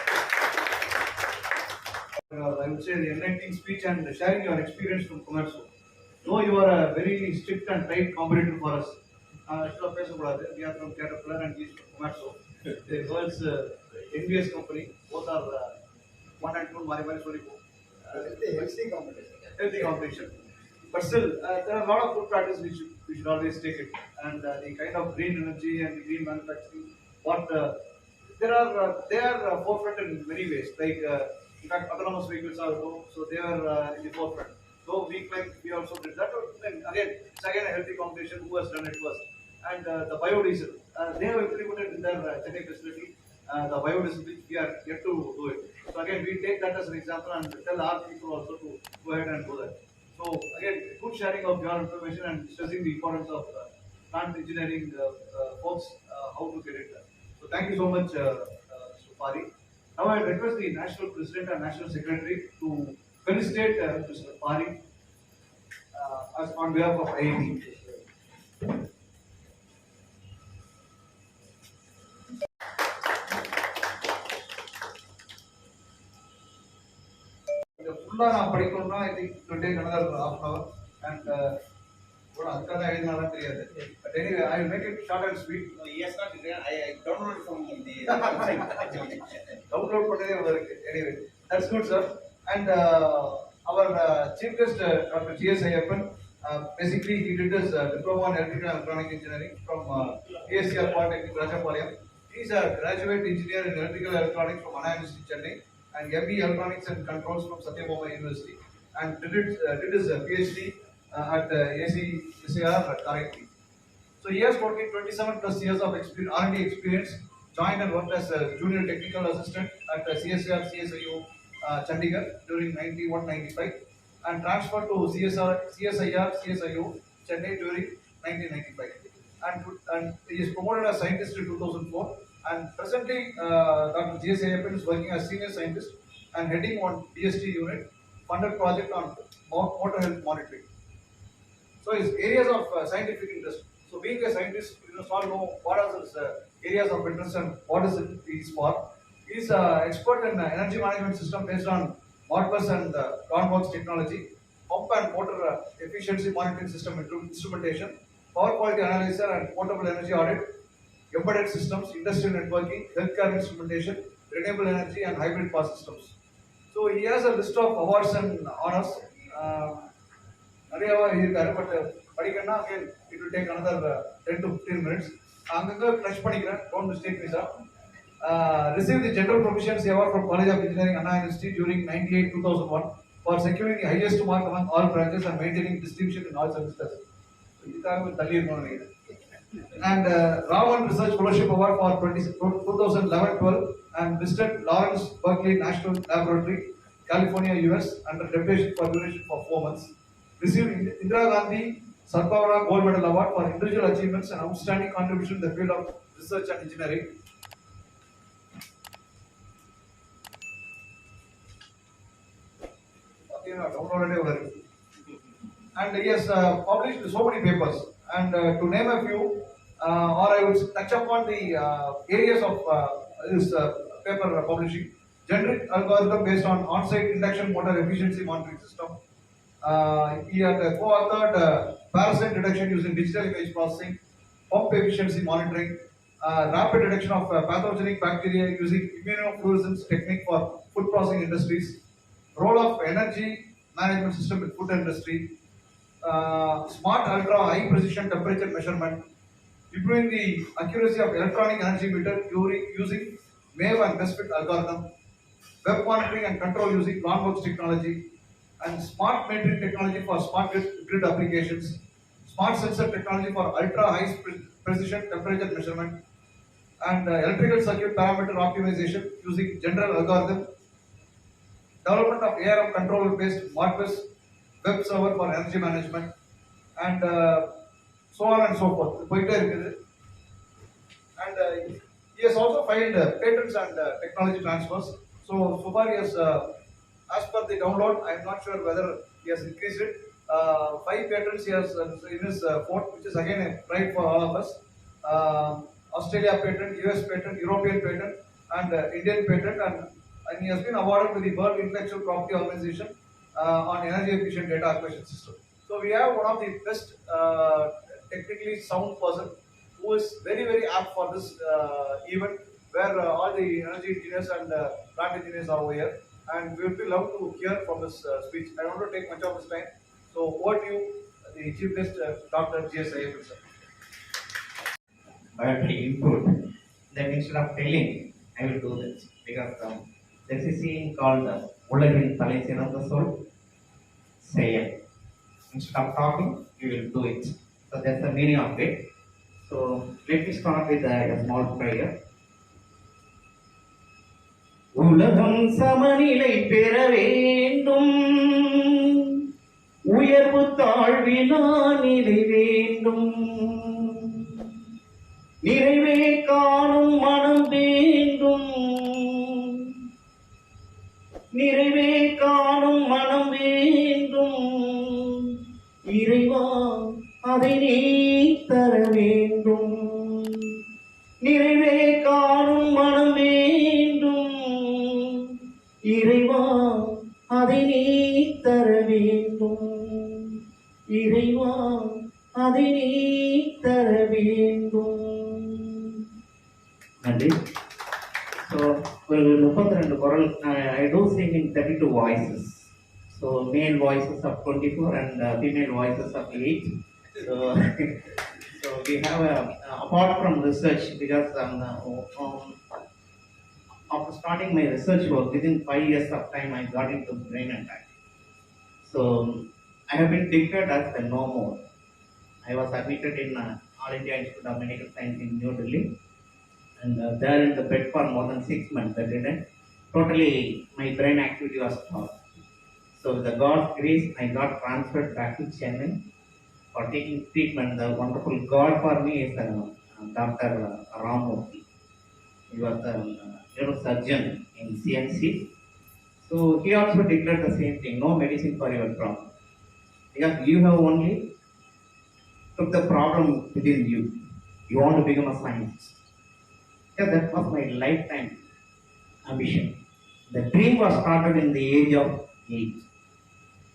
I would say the enlightening speech and sharing your experience from Commerce. Though you are a very strict and tight competitor for us, we are from Caterpillar and he is from Commerce. The world's envious company, both are 1 and 2, Mari healthy competition. Healthy competition. But still, there are a lot of good practice which we should always take it. And the kind of green energy and the green manufacturing, what they are forefront in many ways. Like in fact, autonomous vehicles are so they are in the forefront. So we also did that. And again, it's again a healthy competition. Who has done it first? And the biodiesel, they have implemented in their Chennai facility. The biodiesel, which we are yet to do it. So again, we take that as an example and tell our people also to go ahead and do that. So again, good sharing of your information and stressing the importance of plant engineering folks, how to get it done. So thank you so much, Mr. Pari. Now I request the National President and National Secretary to felicitate Mr. Pari as on behalf of IIT. ஃபுல்லாக நான் படிக்கணும்னா I think it will take another half an hour and அதுக்காக தான் எழுதினாலும் தெரியாது. But anyway I will make it short and sweet. He has not written. I downloaded from the website. Download பண்ணதே இருக்கு. Anyway that's good sir. And our chief guest doctor GS Iyappan, basically he did his diploma in electrical and electronic engineering from PSCR Polytechnic Rajapalayam. He is a graduate engineer in electrical and electronics from Anna University Chennai and ME Electronics and Controls from Satyabama University, and did his PhD at ACSR currently. So he has worked 27 plus years of R&D experience, joined and worked as a junior technical assistant at CSR CSIU Chandigarh during 91-95 and transferred to CSIR CSIU Chennai during 1995. And he is promoted as scientist in 2004. And presently, Dr. J.S. Iipe is working as senior scientist and heading on DST unit, funded project on motor health monitoring. So his areas of scientific interest. So being a scientist, you must all know what are his areas of interest and what is it he is for. He is expert in energy management system based on Modbus and Groundbox technology, pump and motor efficiency monitoring system instrumentation, power quality analyzer and portable energy audit. embedded systems, industrial networking, healthcare instrumentation, renewable energy, and hybrid power systems. So he has a list of awards and honors. நிறைய இருக்காரு but படிக்கணும்னா again it will take another 10 to 15 minutes. அங்கங்க touch பண்ணிக்கிறேன், don't mistake me sir. Received the General Proficiency Award from College of Engineering, Anna University during 98-2001 for securing the highest mark among all branches and maintaining distinction in all semesters. இதுக்காக தள்ளி இருக்கணும்னு நினைக்கிறேன். And Raman Research Fellowship Award for 2011-12 and visited Lawrence Berkeley National Laboratory, California, US under deputation for duration for 4 months. Received Indira Gandhi Sarpavara Gold Medal Award for individual achievements and outstanding contribution in the field of research and engineering. And he has published so many papers. And to name a few, or I would touch upon the areas of this paper publishing. Generic algorithm based on on-site induction motor efficiency monitoring system. He had co-authored parasite detection using digital image processing, pump efficiency monitoring, rapid detection of pathogenic bacteria using immunofluorescence technique for food processing industries, role of energy management system in food industry, smart ultra high precision temperature measurement, improving the accuracy of electronic energy meter using MAVE and BESFIT algorithm, web monitoring and control using Planworks technology, and smart metering technology for smart grid applications, smart sensor technology for ultra high precision temperature measurement, and electrical circuit parameter optimization using general algorithm, development of ARM controller based Modbus web server for energy management, and so on and so forth. And he has also filed patents and technology transfers. So far he has, as per the download, I am not sure whether he has increased it. 5 patents he has in his fort, which is again a pride for all of us. Australia patent, US patent, European patent, and Indian patent, and he has been awarded with the World Intellectual Property Organization on energy efficient data acquisition system. So we have one of the best technically sound person who is very apt for this event, where all the energy engineers and plant engineers are over here, and we will be love to hear from his speech. I don't want to take much of his time, so over to you, the chief guest, Dr. G.S. Iipe sir. But input, then instead of telling, I will do this because there's a scene called Ulagin Thalai Siranda Sol. Say it. Instead of talking, you will do it. So that's the meaning of it. So let me start with a small prayer. உலகம் சமநிலை பெற வேண்டும், உயர்வு தாழ்வினானிலை வேண்டும், நிறைவே காணும் மனம் வேண்டும், நிறைவே காணும் மனம் வேண்டும், இறைவா அதை நீ தர வேண்டும், நிறைவே காணும் மனம் வேண்டும், இறைவா அதை நீ தர வேண்டும், இறைவா அதை நீ தர வேண்டும். நன்றி. ஸோ ஒரு 32 குரல் I do sing in 32 voices. So male voices of 24 and female voices of 8. So we have apart from research, because after starting my research work, within 5 years of time I got into brain attack. So I have been declared as the no more. I was admitted in All India Institute of Medical Science in New Delhi, and there in the bed for more than 6 months. I didn't. Totally, my brain activity was stopped. So with the God's grace, I got transferred back to Chennai for taking treatment. The wonderful God for me is Dr. Ramurthy. He was a neurosurgeon in CNC. So he also declared the same thing: no medicine for your problem, because you have only took the problem within you. You want to become a scientist. Yeah, that was my lifetime ambition. The dream was started in the age of 8.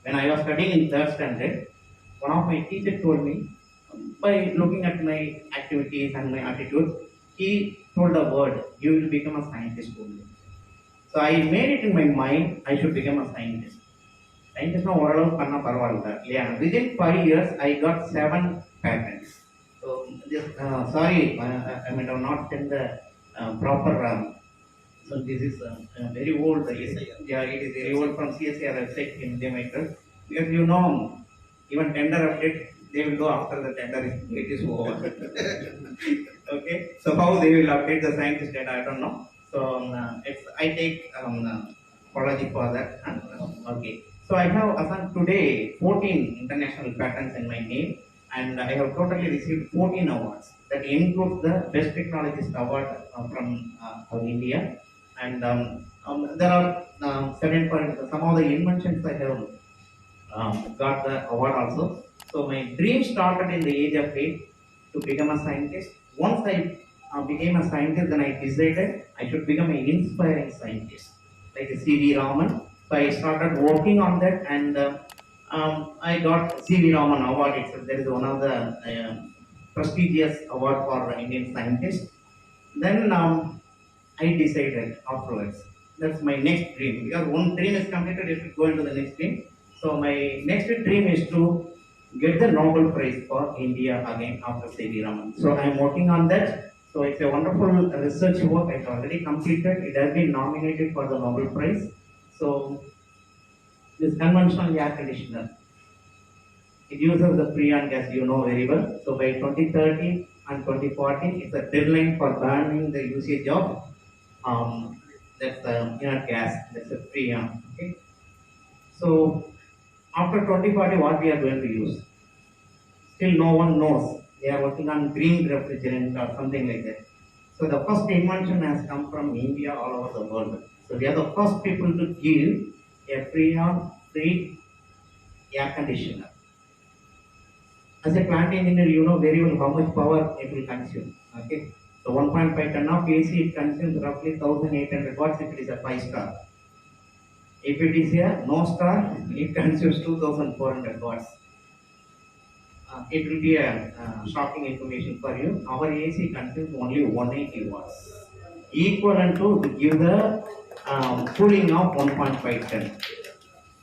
When I was studying in 3rd standard, one of my teachers told me, by looking at my activities and my attitude, he told a word, you will become a scientist only. So I made it in my mind, I should become a scientist. Scientist ஓரளவு பண்ண பரவாயில்ல இல்லையா? Within 5 years, I got 7 patents. So just sorry, I might have not sent the proper. So this is very old. Yeah, it is very old from CSIR website in the maker. Because you know, even tender update, they will go after the tender it is over. Okay, so how they will update the scientist data, I don't know. So I take apology for that. Okay, so I have assigned today 14 international patents in my name, and I have totally received 14 awards. That includes the Best Technologist Award from India, and there are certain some of the inventions I have got the award also. So my dream started in the age of 8 to become a scientist. Once I became a scientist, then I decided I should become an inspiring scientist, like C.V. Raman. So I started working on that, and I got C.V. Raman Award itself. That is one of the prestigious award for Indian scientists. Then I decided afterwards, that's my next dream. Because one dream is completed, you should go into the next dream. So my next dream is to get the Nobel Prize for India again after C.V. Raman. So I'm working on that. So it's a wonderful research work. It's already completed. It has been nominated for the Nobel Prize. So this conventional air conditioner, it uses the freon gas, you know very well. So by 2030 and 2040, it's a deadline for banning the usage of that's inert gas, that's a freon. Okay. So after 2040, what we are going to use? Still no one knows. They are working on green refrigerant or something like that. So the first invention has come from India all over the world. So we are the first people to give a freon-free air conditioner. As a plant engineer, you know very well how much power it will consume. Okay. So 1.5 ton of AC, it consumes roughly 1800 watts if it is a 5-star. If it is a no star, it consumes 2400 watts. It will be a shocking information for you. Our AC consumes only 180 watts, equivalent to give the cooling of 1.5 ton.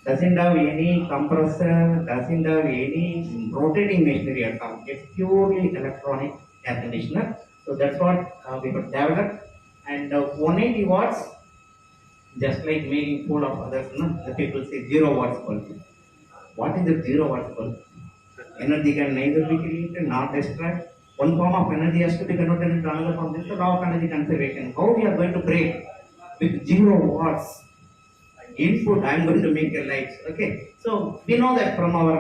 Doesn't have any compressor, doesn't have any rotating machinery at all. It's purely electronic air conditioner. So that's what we could develop. And 180 watts, just like making fool of others, no? The people say 0 watts bulb. What is the 0 watts bulb? Energy can neither be created nor destroyed. One form of energy has to be converted into another form. This is the law of energy conservation. How we are going to break with 0 watts input? I am going to make a light. Okay. So we know that from our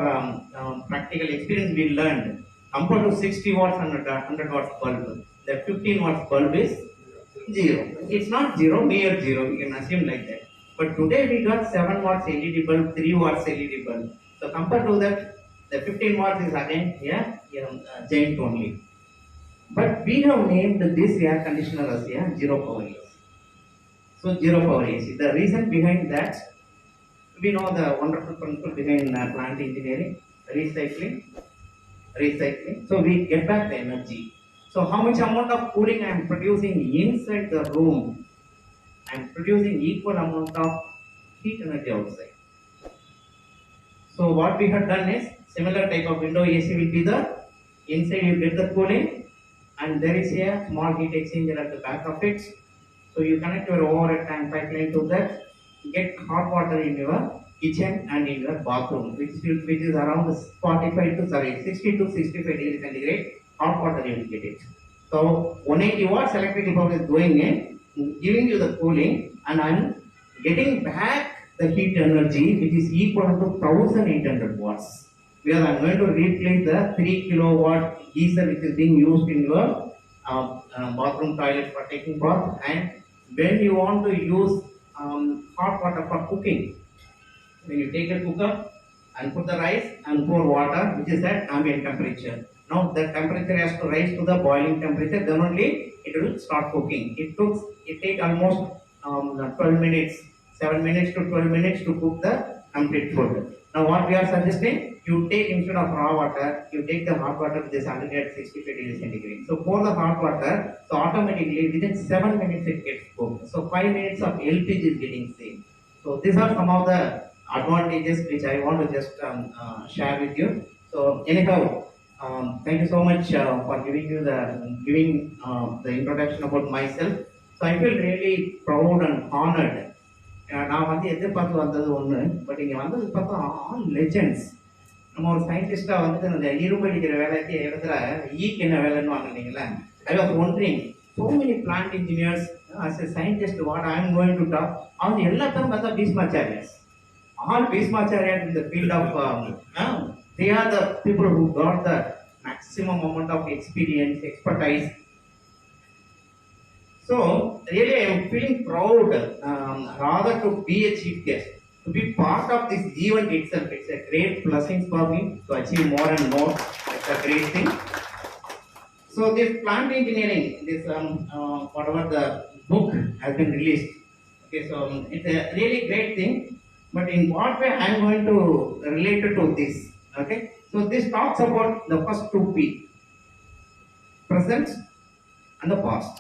practical experience, we learned compared to 60 watts and 100 watts bulb, the 15 watts bulb is 0. It's not 0, mere 0. We can assume like that. But today we got 7 watts LED bulb, 3 watts LED bulb. So compared to that, the 15 watts is again giant only. But we have named this air conditioner as a 0 power AC. So 0 power AC. The reason behind that, we know the wonderful principle behind plant engineering, recycling. So we get back the energy. So how much amount of cooling I am producing inside the room, I am producing equal amount of heat energy outside. So what we have done is, similar type of window AC will be the inside, you get the cooling, and there is a small heat exchanger at the back of it. So you connect your overhead tank pipeline to that, get hot water in your kitchen and in your bathroom, which is around 60 to 65 degrees centigrade. Hot water you will get it. So 180 watts electrical power is going in, giving you the cooling, and I'm getting back the heat energy, which is equal to 1800 watts. Because I'm going to replace the 3 kilowatt geyser which is being used in your bathroom toilet for taking bath. And when you want to use hot water for cooking, when you take a cooker and put the rice and pour water, which is at ambient temperature. Now the temperature has to rise to the boiling temperature, then only it will start cooking. It takes almost 12 minutes, 7 minutes to 12 minutes to cook the complete food. Now what we are suggesting, you take instead of raw water, you take the hot water with this 165 degrees centigrade. So pour the hot water, so automatically within 7 minutes it gets cooked. So 5 minutes of LPG is getting saved. So these are some of the advantages which I want to just share with you. So anyhow, thank you so much for giving the introduction about myself. So I feel really proud and honored. நான் வந்து எதிர்பார்த்து வந்தது ஒன்று, but இங்கே வந்தது பார்த்தா all legends. நம்ம ஒரு சயின்டிஸ்டாக வந்துட்டு அந்த இரும்பு அடிக்கிற வேலைக்கு இடத்துல ஈக்கு என்ன வேலைன்னு வாங்க இல்லைங்களா. I was ஒன்றிங் so many plant engineers as a scientist what I am going to talk அவங்க எல்லாத்தையும் பார்த்தா பீஷ்மாச்சாரியாஸ். All Bhishmacharyas in the field of they are the people who got the maximum amount of experience, expertise. So really I am feeling proud rather to be a chief guest, to be part of this event itself. It's a great blessing for me to achieve more and more. It's a great thing. So this plant engineering, this whatever the book has been released. Okay, so it's a really great thing. But in what way I am going to relate it to this? Okay, so this talks about the first two P, present and the past.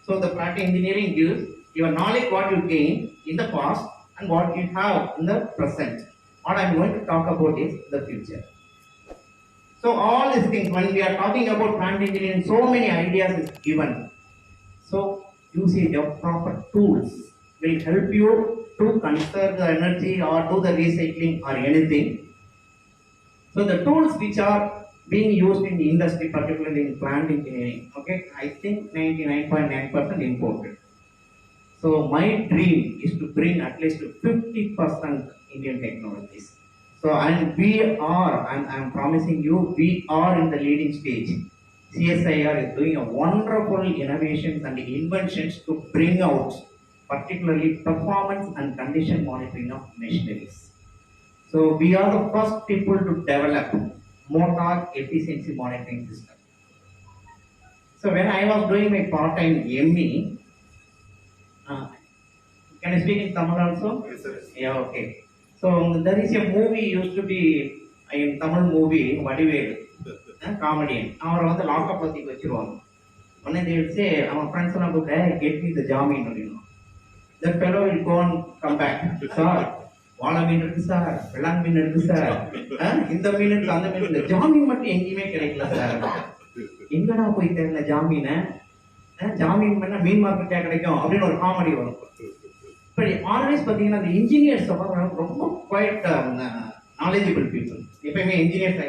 So the plant engineering gives your knowledge what you gain in the past and what you have in the present. What I am going to talk about is the future. So all these things, when we are talking about plant engineering, so many ideas is given. So usage of proper tools will help you to conserve the energy or do the recycling or anything. So the tools which are being used in the industry, particularly in plant engineering, okay, I think 99.9% imported. So my dream is to bring at least 50% Indian technologies. So and we are, I'm promising you, we are in the leading stage. CSIR is doing a wonderful innovations and inventions to bring out particularly performance and condition monitoring of machineries. So we are the first people to develop motor efficiency monitoring system. So when I was doing my part-time ME, can I speak in Tamil also? Yes, sir. Yeah, okay. So there is a movie used to be in Tamil movie, Vadivel, comedian. Our வந்து lockup பத்தி வச்சிருவாங்க. When they will say, our friends எல்லாம் கூப்பிட்டு, get me the jamin, you know. That fellow will go and come back. Sir, வாழை மீன் இருக்கு sir, வெள்ளாங் மீன் இருக்கு sir, இந்த மீன் இருக்கு, அந்த மீன் இருக்கு, ஜாமீன் மட்டும் எங்கேயுமே கிடைக்கல சார். எங்கடா போய் தேர்ந்த ஜாமீன, ஜாமீன் பண்ணா மீன் மார்க்கெட்டே கிடைக்கும் அப்படின்னு ஒரு காமெடி வரும். இப்படி ஆல்வேஸ் பார்த்தீங்கன்னா அந்த இன்ஜினியர்ஸ் ரொம்ப குவைட் நாலேஜபிள் பீப்புள். எப்பயுமே இன்ஜினியர்ஸ்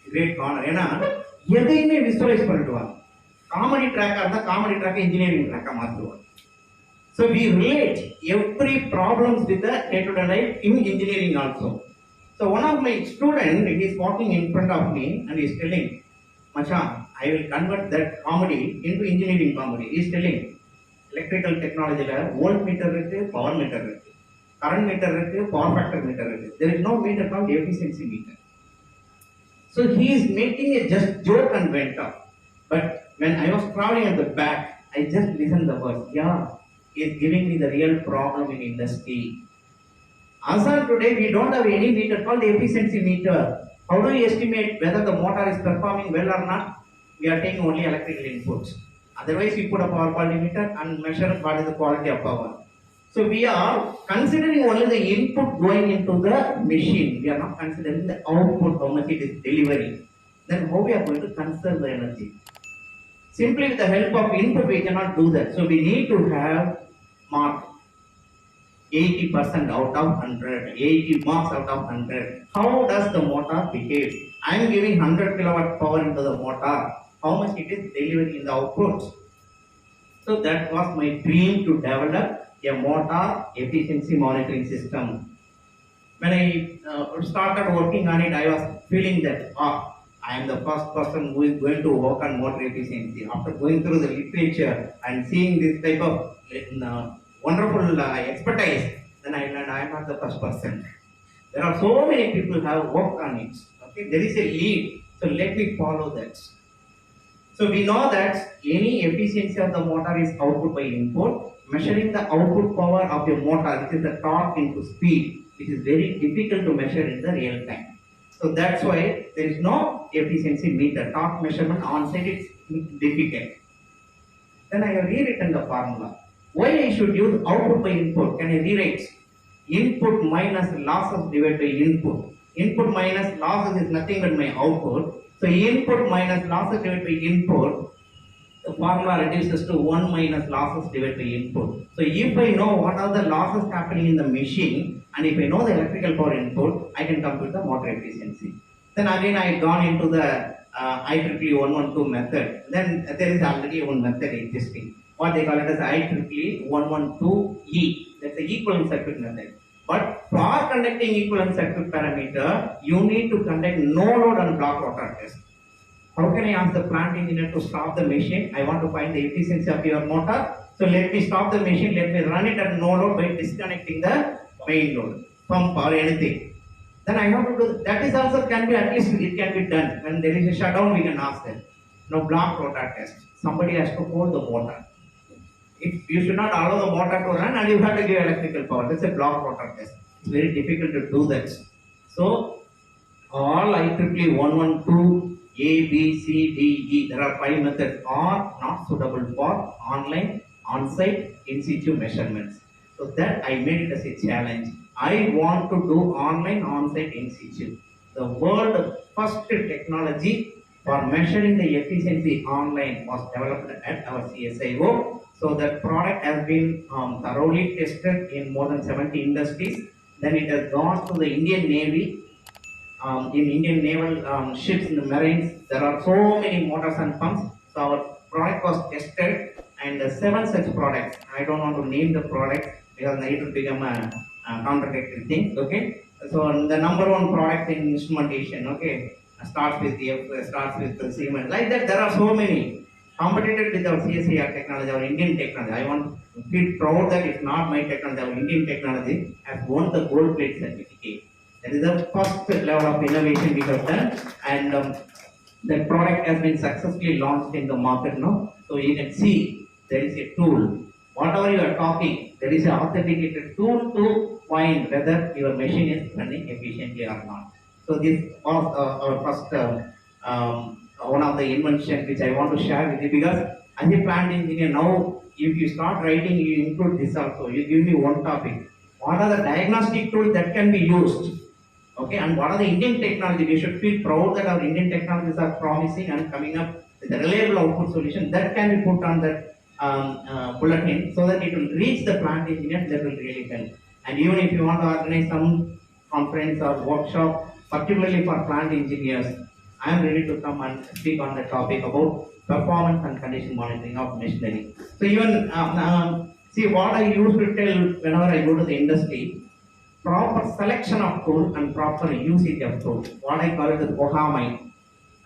கிரேட் கார்னர். ஏன்னா எதையுமே விசுவலைஸ் பண்ணிடுவாங்க. காமெடி ட்ராக்காக இருந்தால் காமெடி ட்ராக்கை இன்ஜினியரிங் ட்ராக்காக மாற்றுவாங்க. So we relate every problems with the day-to-day life in engineering also. So one of my student, he is walking in front of me and he is telling, Macha, I will convert that comedy into engineering comedy. He is telling, electrical technology la voltmeter irukku, power meter irukku, current meter irukku, power factor meter irukku. There is no meter called efficiency meter. So he is making a just joke and went off. But when I was traveling at the back, I just listened the words. Yeah, he is giving me the real problem in industry. As of today, we don't have any meter called efficiency meter. How do you estimate whether the motor is performing well or not? We are taking only electrical inputs. Otherwise, we put a power quality meter and measure what is the quality of power. So we are considering only the input going into the machine. We are not considering the output, how much it is delivering. Then how we are going to conserve the energy? Simply with the help of input, we cannot do that. So we need to have mark 80% out of 100, 80 marks out of 100. How does the motor behave? I am giving 100 kilowatt power into the motor. How much it is delivering in the output? So that was my dream to develop a motor efficiency monitoring system. When I started working on it, I was feeling that I am the first person who is going to work on motor efficiency. After going through the literature and seeing this type of wonderful expertise, then I learned I am not the first person. There are so many people who have worked on it. Okay, there is a lead, so let me follow that. So we know that any efficiency of the motor is output by input. Measuring the output power of your motor, which is the torque into speed, it is very difficult to measure in the real time. So that's why there is no efficiency meter. Torque measurement on site is difficult. Then I have rewritten the formula. Why I should use output by input? Can I rewrite? Input minus losses divided by input. Input minus losses is nothing but my output. So input minus losses divided by input, the formula reduces to 1 minus losses divided by input. So if I know what are the losses happening in the machine, and if I know the electrical power input, I can compute the motor efficiency. Then again I had gone into the IEEE 112 method. Then there is already one method existing. What they call it as IEEE 112E. That's the equivalent circuit method. But for conducting equivalent circuit parameter, you need to conduct no load and block rotor test. How can I ask the plant engineer to stop the machine? I want to find the efficiency of your motor. So let me stop the machine, let me run it at no load by disconnecting the main load, pump or anything. Then I have to do that. Is also can be, at least it can be done. When there is a shutdown, we can ask them. Now block rotor test. Somebody has to hold the motor. You should not allow the motor to run and you have to give electrical power. That's a block rotor test. It's very difficult to do that. So all IEEE 112 A, B, C, D, E, there are 5 methods are not suitable for online, on-site, in-situ measurements. So that I made it as a challenge. I want to do online, on-site, in-situ. The world first technology for measuring the efficiency online was developed at our CSIO. So that product has been thoroughly tested in more than 70 industries. Then it has gone to the Indian Navy. In Indian naval ships in the marines, there are so many motors and pumps. So our product was tested, and 7 such products. I don't want to name the products because it will become a contradictory thing. Okay, so the number 1 product in instrumentation. Okay, starts with F, starts with the Siemens. Like that, there are so many. Competitive with our CSIR technology, our Indian technology. I want to feel proud that it's not my technology, our Indian technology has won the gold plate certificate. That is the first level of innovation we have done, and that product has been successfully launched in the market now. So you can see there is a tool. Whatever you are talking, there is an authenticated tool to find whether your machine is running efficiently or not. So this was our first one of the inventions which I want to share with you, because as a plant engineer now, if you start writing, you include this also. You give me one topic. What are the diagnostic tools that can be used? Okay, and what are the Indian technology? We should feel proud that our Indian technologies are promising and coming up with a reliable output solution that can be put on that bulletin, so that it will reach the plant engineer. That will really help. And even if you want to organize some conference or workshop, particularly for plant engineers, I am ready to come and speak on the topic about performance and condition monitoring of machinery. So even see what I used to tell whenever I go to the industry. Proper selection of tool and proper usage of tool. What I call it the Bohamite.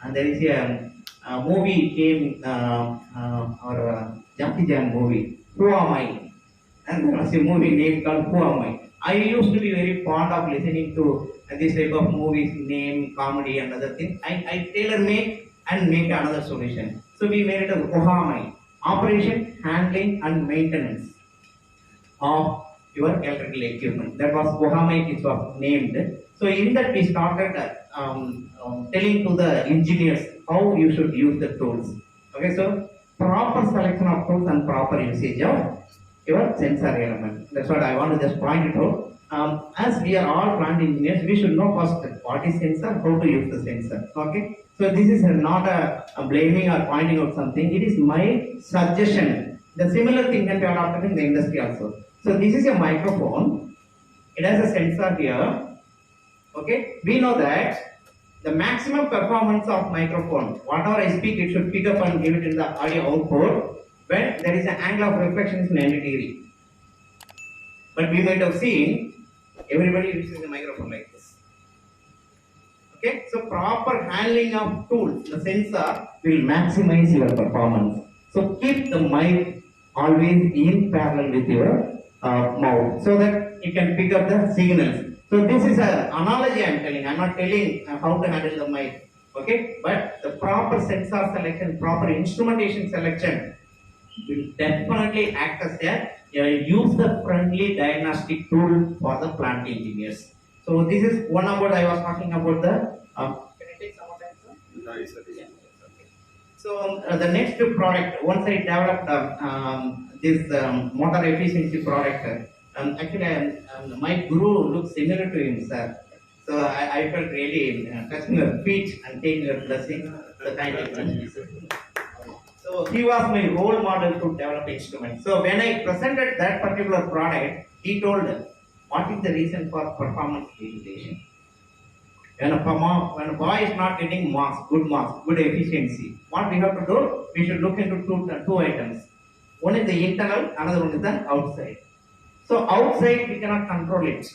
And there is a movie came, or Jumpy Jam movie, Who Am I? And there was a movie named called Who Am I? I used to be very fond of listening to this type of movies, name, comedy and other things. I tailor make and make another solution. So we made it as Who Am I? Operation, handling and maintenance of your electrical equipment. That was Bohamite, it was named. So in that we started telling to the engineers how you should use the tools. Okay, so proper selection of tools and proper usage of your sensor element. That's what I want to just point it out. As we are all plant engineers, we should know first what is sensor, how to use the sensor. Okay, so this is not a blaming or pointing out something. It is my suggestion. The similar thing can be adopted in the industry also. So this is a microphone. It has a sensor here. Okay, we know that the maximum performance of microphone, whatever I speak, it should pick up and give it in the audio output when there is an angle of reflection is 90 degrees. But we might have seen everybody uses a microphone like this. Okay, so proper handling of tools, the sensor will maximize your performance. So keep the mic always in parallel with your mouth, so that it can pick up the signals. So this is an analogy I am telling. I am not telling how to handle the mic. Okay, but the proper sensor selection, proper instrumentation selection will definitely act as a user-friendly diagnostic tool for the plant engineers. So this is one about I was talking about the. Can I take some more time, sir? No, sir. Yeah. Okay. So the next product, once I developed this motor efficiency product, actually my guru looks similar to him, sir. So I felt really touching your feet and taking your blessing. So thank you. So he was my role model to develop instruments. So when I presented that particular product, he told, what is the reason for performance limitation? When a boy is not getting marks, good efficiency, what we have to do? We should look into two items. One is the internal, another one is the outside. So outside we cannot control it.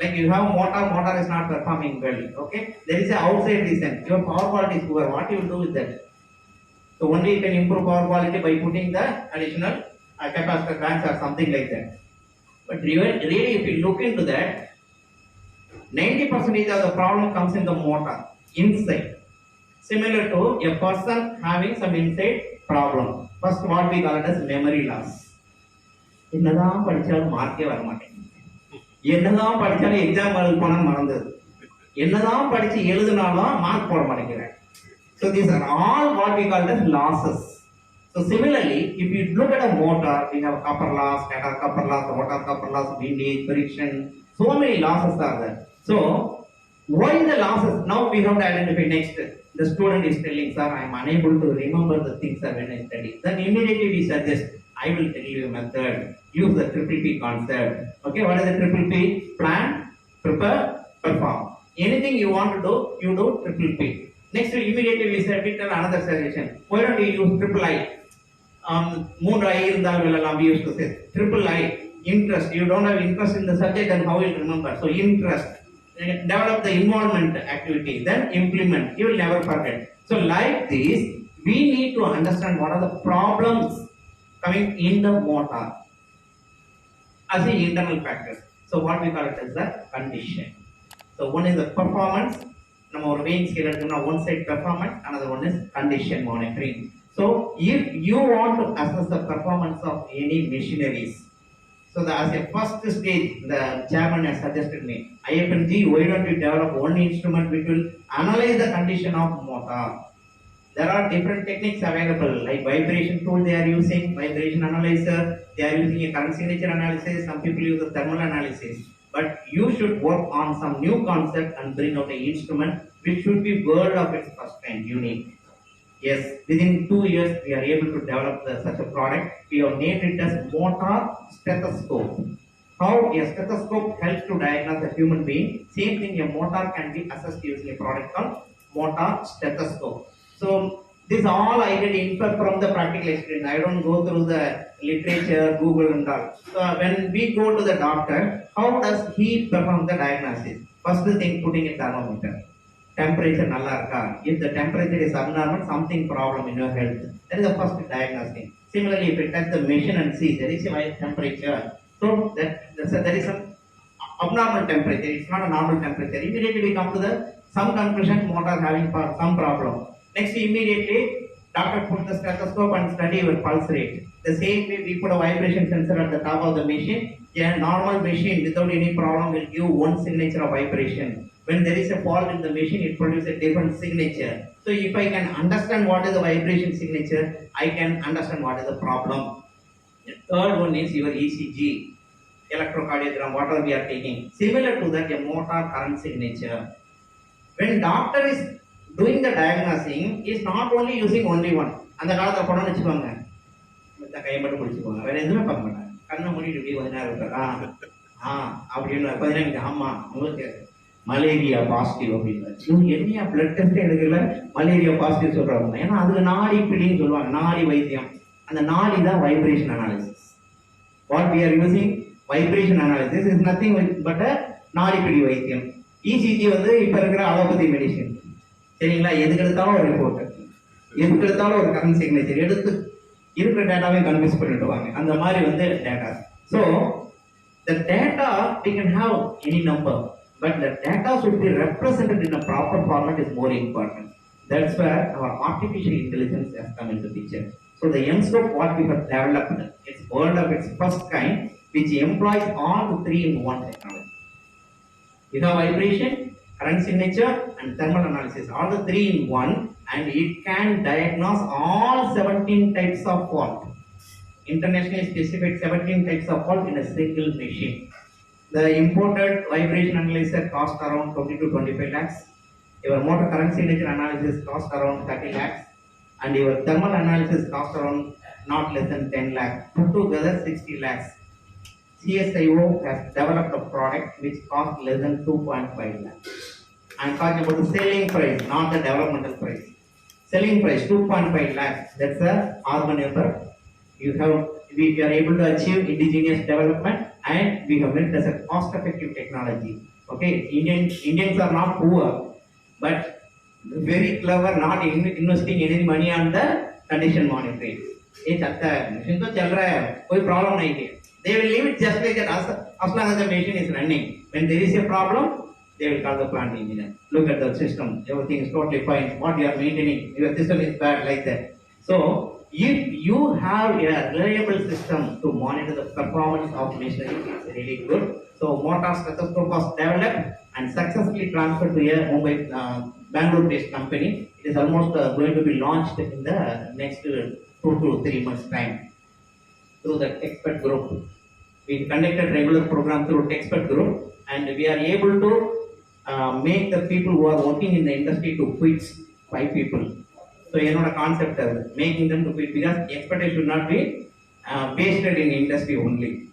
Like you have motor is not performing well. Okay, there is an outside reason. Your power quality is poor. What you will do with that? So only you can improve power quality by putting the additional capacitor banks or something like that. But really, if you look into that, 90% of the problem comes in the motor inside. Similar to a person having some inside problem. First, what we call it as memory loss. என்னதான் படிச்சாலும் மார்க்கே வர மாட்டேங்குது. என்னதான் படிச்சாலும் exam எழுத போனா மறந்தது. என்னதான் படிச்சு எழுதினாலும் மார்க் போட மாட்டேங்கிறேன். So these are all what we call as losses. So similarly, if you look at a motor, we have copper loss, stator copper loss, rotor copper loss, windage, friction. So many losses are there. So why the losses? Now we have to identify next. The student is telling, sir, I am unable to remember the things when I study. Then immediately we suggest, I will tell you a method. Use the triple P concept. Okay, what is the triple P? Plan, prepare, perform. Anything you want to do, you do triple P. Next, immediately we said, we tell another suggestion. Why don't you use triple I? Moon I we used to say triple I. Interest. You don't have interest in the subject, then how will you remember? So interest. Develop the involvement activity, then implement. You will never forget. So like this, we need to understand what are the problems coming in the motor as the internal factors. So what we call it as the condition. So one is the performance. நம்ம ஒரு weighing scale எடுத்தோம்னா one side performance, another one is condition monitoring. So if you want to assess the performance of any machineries, so as a first stage, the chairman has suggested me, Iipe, why don't you develop one instrument which will analyze the condition of motor? There are different techniques available, like vibration tool they are using, vibration analyzer, they are using a current signature analysis, some people use the thermal analysis. But you should work on some new concept and bring out an instrument which should be world of its first kind, unique. Yes, within 2 years we are able to develop such a product. We have named it as motor stethoscope. How a stethoscope helps to diagnose a human being, same thing a motor can be assessed using a product called motor stethoscope. So this all I get infer from the practical experience. I don't go through the literature, Google and all. So when we go to the doctor, how does he perform the diagnosis? First thing, putting a thermometer. Temperature nalla irukka. If the temperature is abnormal, something problem in your health. That is the first diagnostic. Similarly, if you touch the machine and see there is a high temperature, so there is some abnormal temperature. It's not a normal temperature. Immediately we come to the some conclusion motor having some problem. Next, immediately doctor put the stethoscope and study your pulse rate. The same way we put a vibration sensor at the top of the machine. A normal machine without any problem will give one signature of vibration. When there is a fault in the machine, it produces a different signature. So if I can understand what is the vibration signature, I can understand what is the problem. The third one is your ECG, electrocardiogram, whatever we are taking. Similar to that, a motor current signature. When doctor is doing the diagnosing, is not only using only one. அந்த காலத்துல படம் வச்சுக்கோங்க, கையை மட்டும் பிடிச்சுக்கோங்க, வேற எதுவுமே பார்க்க மாட்டாங்க. கண்ணை மூடிட்டு இப்படி கொஞ்ச நேரம் இருக்காரு, அப்படின்னு கொஞ்ச நேரம், ஆமா உங்களுக்கு மலேரியா பாசிட்டிவ் அப்படின்னு என்னையா பிளட் டெஸ்ட் எடுக்கல மலேரியா பாசிட்டிவ் சொல்றாங்க. ஏன்னா அதுல நாடி பிடின்னு சொல்லுவாங்க, நாடி வைத்தியம். அந்த நாடி தான் vibration analysis. What we are using vibration analysis is nothing but நாடி பிடி வைத்தியம். இசிஜி வந்து இப்ப இருக்கிற அலோபதி மெடிசின், சரிங்களா? எதுக்கு எடுத்தாலும் ஒரு ரிப்போர்ட், எதுக்கு எடுத்தாலும் ஒரு கரண்ட் சிக்னேச்சர் எடுத்து இருக்கிற டேட்டாவே கன்வின்ஸ் பண்ணிட்டு வாங்க. அந்த மாதிரி வந்து data. So the data we can have any number, but the data should be represented in a proper format is more important. That's where our artificial intelligence has come into picture. So the M-scope what we have developed, it's world of its first kind, which employs all the 3-in-1 technology. You have vibration, current signature, and thermal analysis, all the 3-in-1, and it can diagnose all 17 types of fault. Internationally specified 17 types of fault in a single machine. The imported vibration analyzer cost around 20 to 25 lakhs. Your motor current signature analysis cost around 30 lakhs. And your thermal analysis cost around not less than 10 lakhs. Put together 60 lakhs. CSIO has developed a product which costs less than 2.5 lakhs. I am talking about the selling price, not the developmental price. Selling price 2.5 lakhs. That's the Atmanirbhar. We are able to achieve indigenous development, and we have made it as a cost-effective technology. Okay, Indians are not poor, but very clever, not investing any money on the condition monitoring. It's at the machine to chal raha hai, koi problem nahi hai. They will leave it just like that as long as the machine is running. When there is a problem, they will call the plant engineer. Look at the system, everything is totally fine. What you are maintaining, your system is bad, like that. So, if you have a reliable system to monitor the performance of machinery, it's really good. So, motor stethoscope was developed and successfully transferred to a Bangalore-based company. It is almost going to be launched in the next 2 to 3 months' time through the expert group. We conducted regular program through expert group, and we are able to make the people who are working in the industry to quit 5 people. So, concept is making them to quit, because expertise should not be wasted in industry only.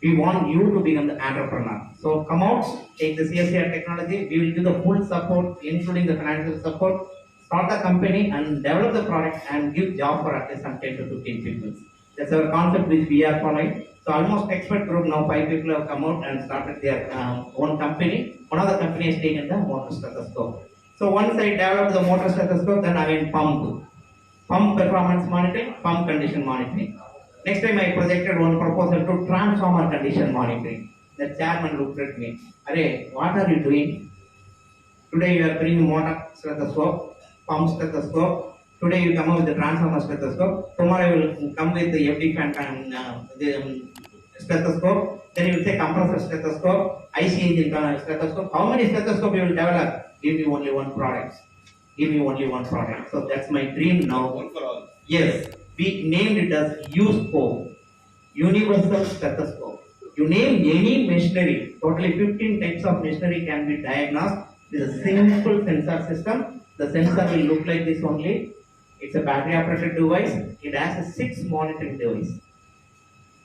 We want you to become the entrepreneur. So, come out, take the CSIR technology. We will give the full support, including the financial support. Start the company and develop the product and give job for at least some 10 to 15 people. That's our concept which we are following. So, almost expert group now 5 people have come out and started their own company. One of the companies has taken the motor stethoscope. So once I developed the motor stethoscope, then again pump performance monitoring, pump condition monitoring. Next time I projected one proposal to transformer condition monitoring. The chairman looked at me. Arey, what are you doing? Today you are bringing motor stethoscope, pump stethoscope. Today you come up with the transformer stethoscope. Tomorrow you will come with the FD fan stethoscope. Then you will say compressor stethoscope, IC engine stethoscope. How many stethoscope you will develop? Give me only one product. Give me only one product. So that's my dream now. One for all. Yes. We named it as USPO, Universal Stethoscope. You name any machinery, totally 15 types of machinery can be diagnosed with a simple sensor system. The sensor will look like this only. It's a battery operated device. It has a 6 monitoring device.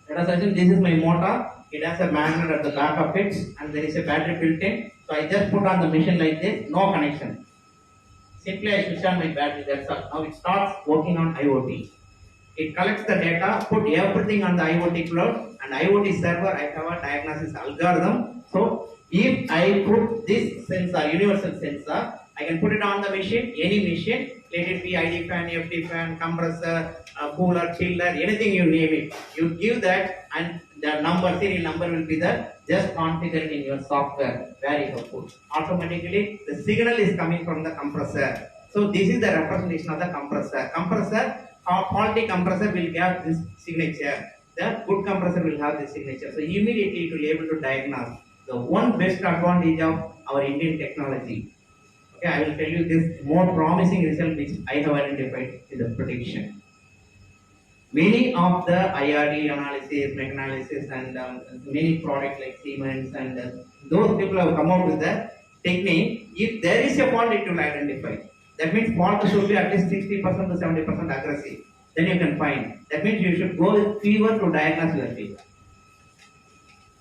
Let us assume this is my motor. It has a magnet at the back of it, and there is a battery built in. So I just put on the machine like this, no connection. Simply I switch on my battery, that's all. Now it starts working on IoT. It collects the data, put everything on the IoT cloud, and IoT server, I have a diagnosis algorithm. So if I put this sensor, universal sensor, I can put it on the machine, any machine, let it be ID fan, FD fan, compressor, cooler, chiller, anything you name it. You give that, and the number, serial number will be there. Just configure it in your software where you have put. Automatically, the signal is coming from the compressor. So this is the representation of the compressor. Faulty compressor will have this signature. The good compressor will have this signature. So immediately it will be able to diagnose. The one best advantage of our Indian technology. Okay, I will tell you this more promising result which I have identified is the prediction. Many of the IRD analysis, mech-analysis, and many products like Siemens and those people have come out with the technique. If there is a fault, it will identify. That means fault should be at least 60% to 70% accuracy. Then you can find. That means you should go with fever to diagnose your fever.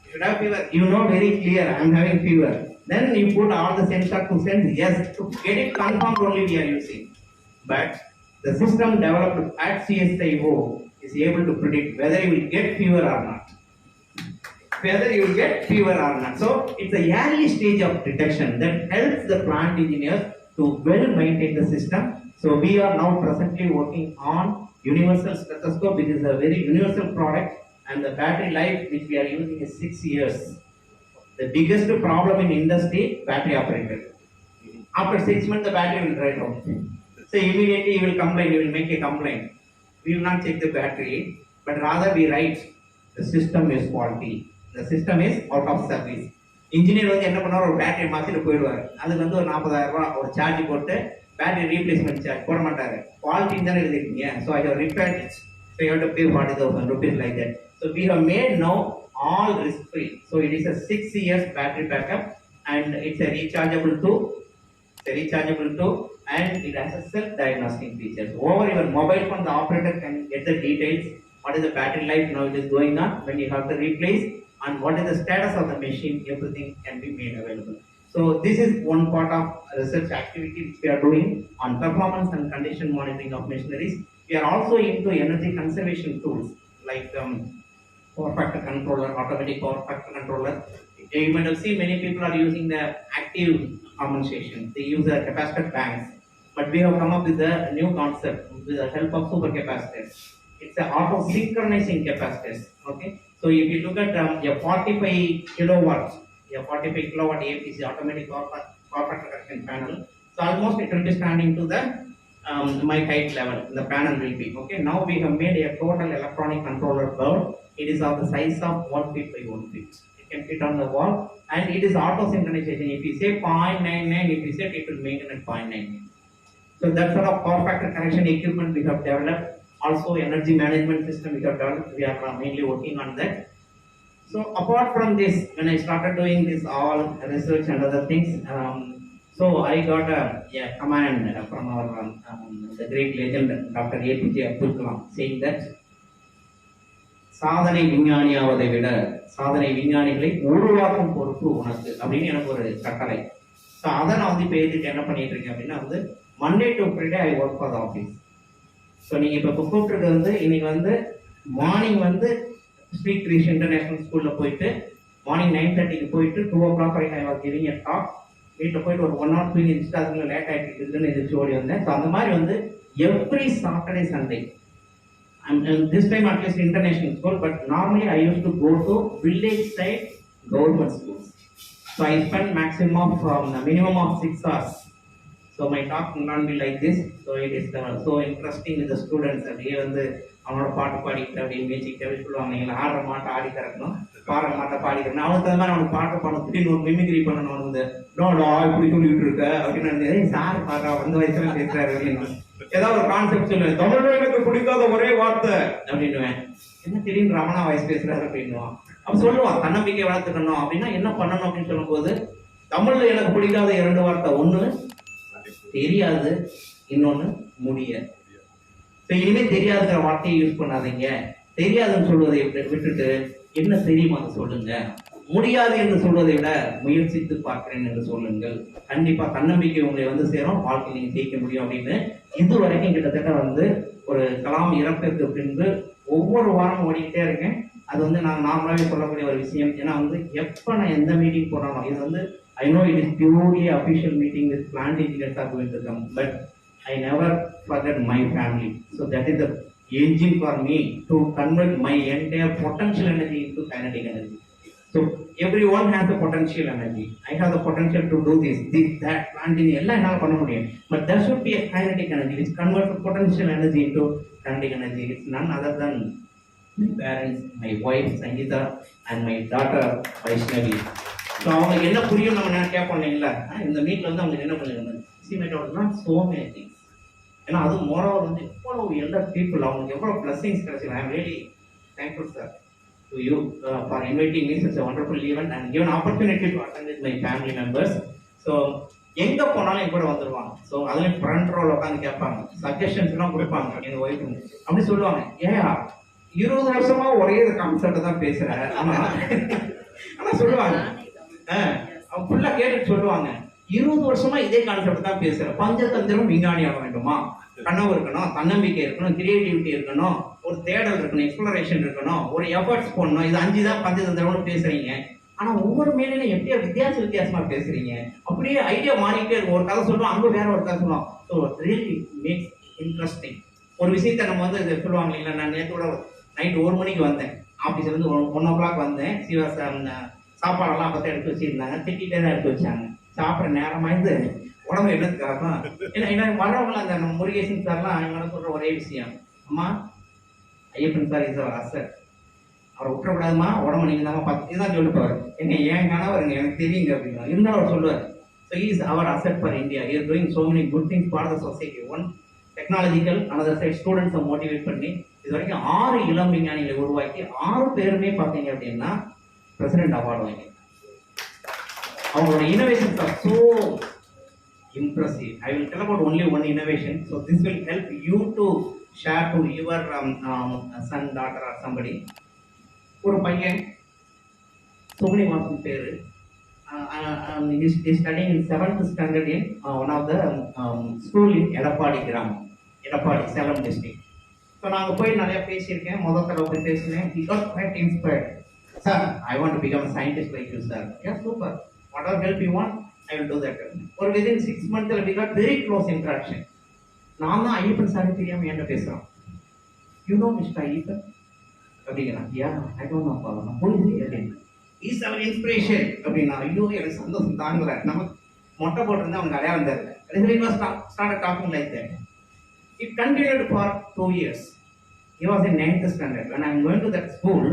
You should have fever. You know very clear, I am having fever. Then you put all the sensor to sense, yes, to get it confirmed only we are using. But the system developed at CSIO is able to predict whether you will get fever or not. Whether you will get fever or not. So it's a early stage of detection that helps the plant engineers to well maintain the system. So we are now presently working on universal stethoscope, which is a very universal product, and the battery life which we are using is 6 years. The biggest problem in industry, battery operated. After 6 months, the battery will dry out. So immediately you will complain, you will make a complaint. we will not check the battery, but rather we write the system is faulty, the system is out of service. Engineer வந்து என்ன பண்ணுவார், ஒரு battery மாற்றிட்டு போயிடுவார். அதுக்கு வந்து ஒரு 40,000 ரூபாய் ஒரு சார்ஜ் போட்டு பேட்டரி ரீப்ளேஸ்மெண்ட் சார்ஜ் போட மாட்டாரு. ஃபால்ட்டின்னு தானே எழுதிருக்கீங்க, so I have repaired it, so you have to pay 40,000 rupees like that. So we have made now all risk free. So it is a 6 years battery backup and it's a rechargeable too. And it has a self-diagnostic features. Over your mobile phone, the operator can get the details. What is the battery life now it is going on, when you have to replace, and what is the status of the machine, everything can be made available. So this is one part of research activity which we are doing on performance and condition monitoring of machineries. We are also into energy conservation tools like power factor controller, automatic power factor controller. You might have seen many people are using the active compensation. They use the capacitor banks. But we have come up with a new concept with the help of supercapacitors. It's an auto synchronizing capacitors. Okay. So if you look at a 45 kilowatt APC, automatic power factor correction panel. So almost it will be standing to the my height level. The panel will be okay. Now we have made a total electronic controller board. It is of the size of 1 feet by 1 feet. It can fit on the wall, and it is auto synchronization. If you say 0.99, if you set, it will maintain at 0.99. So that sort of power factor correction equipment we have developed. Also energy management system we have developed. We are mainly working on that. So apart from this, when I started doing this all research and other things, so I got a command from our the great legend Dr. Iipe saying that சாதனை விஞ்ஞானியாவதை விட சாதனை விஞ்ஞானிகளை உருவாக்கும் பொறுப்பு உனக்கு அப்படின்னு எனக்கு ஒரு கட்டளை. ஸோ அதை நான் வந்து இப்போ எழுதிட்டு என்ன பண்ணிட்டு இருக்கேன் அப்படின்னா வந்து Monday to Friday I work for the office. So நீங்கள் இப்போ கூப்பிட்டுருக்கு வந்து இன்னைக்கு வந்து மார்னிங் வந்து ஸ்ட்ரீட் கிரீஷ் இன்டர்நேஷனல் ஸ்கூலில் போயிட்டு மார்னிங் 9:30 போயிட்டு 2 o'clock வரைக்கும் I was giving a talk. வீட்டில் போயிட்டு ஒரு 1 hour தூங்கிட்டு அதுக்குள்ள லேட் ஆகிட்டு இருக்குன்னு எதிர்த்து ஓடி வந்தேன். ஸோ அந்த மாதிரி வந்து every Saturday Sunday, and this time at least international school, but normally I used to go to village side government schools. So I spend maximum of minimum of 6 hours. So my talk will not be like this. So it is so interesting with the students. அப்படியே வந்து அவனோட பாட்டு பாடிக்கிட்டு அப்படியே மேய்ச்சிக்கிட்டு அப்படி சொல்லுவாங்க, நீங்கள் ஆடுற மாட்டை ஆடி கறக்கணும், பாடுற மாட்டை பாடி கறக்கணும். அவனுக்கு அந்த மாதிரி அவனுக்கு பாட்டு பாடணும், திடீர்னு ஒரு மிமிக்ரி பண்ணணும். அவனுக்கு வந்து நோடா இப்படி சொல்லிட்டு இருக்க அப்படின்னு சார் பாடுறா அந்த வயசுல பேசுறாரு அப்படின்னு ஏதாவது ஒரு கான்செப்ட் சொல்லுவேன். தமிழ்ல எனக்கு பிடிக்காத ஒரே வார்த்தை அப்படின்னுவேன். என்ன திடீர்னு ரமணா வயசு பேசுறாரு அப்படின்னுவான். அவன் சொல்லுவான் தன்னம்பிக்கை வளர்த்துக்கணும் அப்படின்னா என்ன பண்ணணும் அப்படின்னு சொல்லும் போது தமிழ்ல எனக்கு பிடிக்காத 2 வார்த்தை, ஒண்ணு தெரியாது, இன்னொன்னு முடியாது. இனிமே தெரியாதுங்கிற வார்த்தையை யூஸ் பண்ணாதீங்க. தெரியாதுன்னு சொல்வதை விட்டுட்டு என்ன தெரியுமா அதை சொல்லுங்க. முடியாது என்று சொல்வதை விட முயற்சித்து பார்க்கிறேன் என்று சொல்லுங்கள். கண்டிப்பா தன்னம்பிக்கை உங்களை வந்து சேரும், வாழ்க்கை நீங்க ஜெயிக்க முடியும் அப்படின்னு இது வரைக்கும் கிட்டத்தட்ட வந்து ஒரு கலாம் இறப்பிற்கு பின்பு ஒவ்வொரு வாரம் ஓடிக்கிட்டே இருக்கேன். அது வந்து நான் நார்மலாகவே சொல்லக்கூடிய ஒரு விஷயம். ஏன்னா வந்து எப்போ நான் எந்த மீட்டிங் போனாலும் இது வந்து I know it is purely official meeting with plant engineers are going to come, but I never forget my family. So that is the engine for me to convert my entire potential energy into kinetic energy. So everyone has the potential energy. I have the potential to do this, that, plant engineer, எல்லாம் என்னால் பண்ண முடியும். But there should be a kinetic energy which converts the potential energy into kinetic energy. It's none other than my parents, my wife Sangeeta and my daughter Vaishnavi. So அவங்களுக்கு என்ன புரியும் நம்ம கேட்போம் இல்லைங்களா, இந்த மீட்டில் வந்து அவங்களுக்கு என்ன பண்ணுங்க நாட் சோ மெனி திங்ஸ். ஏன்னா அது மோரோவர் வந்து எவ்வளோ எல்டர் பீப்புள், அவங்களுக்கு எவ்வளோ பிளஸிங்ஸ் கிடைச்சிடும். I am really thankful sir to you for inviting me such a wonderful event and given opportunity to attend with my family members. So எங்கே போனாலும் என் கூட வந்துடுவாங்க. ஸோ அதுலேயும் ஃப்ரண்ட் ரோல் உட்காந்து கேட்பாங்க, சஜஷன்ஸ்லாம் கொடுப்பாங்க. எங்கள் ஒய்ஃப் அப்படி சொல்லுவாங்க, ஏயா 20 வருஷமா ஒரே கான்செப்ட் தான் பேசுகிறேன். ஆனால் சொல்லுவாங்க ஃபுல்லா கேட்டுட்டு சொல்லுவாங்க, 20 வருஷமா இதே கான்செப்ட் தான் பேசுறேன். பஞ்சதந்திரம் விஞ்ஞானி ஆக வேண்டுமா, கனவு இருக்கணும், தன்னம்பிக்கை இருக்கணும், கிரியேட்டிவிட்டி இருக்கணும், ஒரு தேடல் இருக்கணும், எக்ஸ்ப்ளரேஷன் இருக்கணும், ஒரு எஃபர்ட்ஸ் போடணும். இது 5 தான் பஞ்சதந்திரம்னு பேசுறீங்க. ஆனா ஒவ்வொரு மேலும் எப்படியா வித்தியாசமா பேசுறீங்க. அப்படியே ஐடியா மாறிக்கிட்டே இருக்கும். ஒரு கதை சொல்லுவோம், அங்க வேற ஒரு கதை சொல்லுவோம். So really makes interesting. ஒரு விஷயத்த நம்ம வந்து இதை சொல்லுவாங்க இல்லைங்களா. நான் நேற்றோட நைட் 1 மணிக்கு வந்தேன், ஆஃபீஸ்ல இருந்து 1 o'clock வந்தேன். சாப்பாடெல்லாம் அப்போ எடுத்து வச்சிருந்தாங்க, திட்டிகிட்டே தான் எடுத்து வச்சாங்க. சாப்பிட்ற நேரமாயிருந்து உடம்பு என்னத்துக்காக ஏன்னா வரவங்கள அந்த நம்ம முருகேசன் சார்லாம் இவங்க சொல்ற ஒரே விஷயம், அம்மா Iyappan sir is our asset. அவரை விட்டுறக்கூடாதுமா, உடம்பு நீங்க தான் பார்த்து இதுதான் சொல்லிப்பாரு. எங்க ஏன் கணவருங்க எனக்கு தெரியுங்க அப்படின்னா இருந்தாலும் அவர் சொல்லுவார். So is our asset for India. Is doing so many good things for the society. One technological, another side ஸ்டூடெண்ட்ஸை மோட்டிவேட் பண்ணி இது வரைக்கும் 6 இளம் விஞ்ஞானிகளை உருவாக்கி 6 பேருமே பார்த்தீங்க அப்படின்னா பிரசிடென்ட் அவார்டு வாங்கி. அவங்களோட innovations are so impressive. I will tell about only one innovation. So this will help you to share to your son, daughter or somebody. ஒரு பையன் சுப்னிவாசன் பேரு. He is studying in 7th standard in one of the school in Edappadi கிராமம், Edappadi Salem district. So நாங்கள் போய் நிறைய பேசியிருக்கேன். முதல் தடவை போய் பேசினேன். He got quite inspired. Sir, I want to become a scientist like you, sir. Yeah, super. Whatever help you want, I will do that. Or within 6 months, we got very close interaction. நான் தான் Ayyappan sir தெரியாம என்கிட்ட பேசுறோம். You know Mr. Ayyappan அப்படிங்கிறா. யா, I don't know பாவம். Police அப்படின்னு is our inspiration அப்படின்னா ஐயோ எனக்கு சந்தோஷம் தாங்கல. நமக்கு மொட்டை போட்டிருந்தா அவனுக்கு அடையாளம் தெரியல. Started talking like that. It continued for 2 years. He was in 9th standard. When I am going to that school,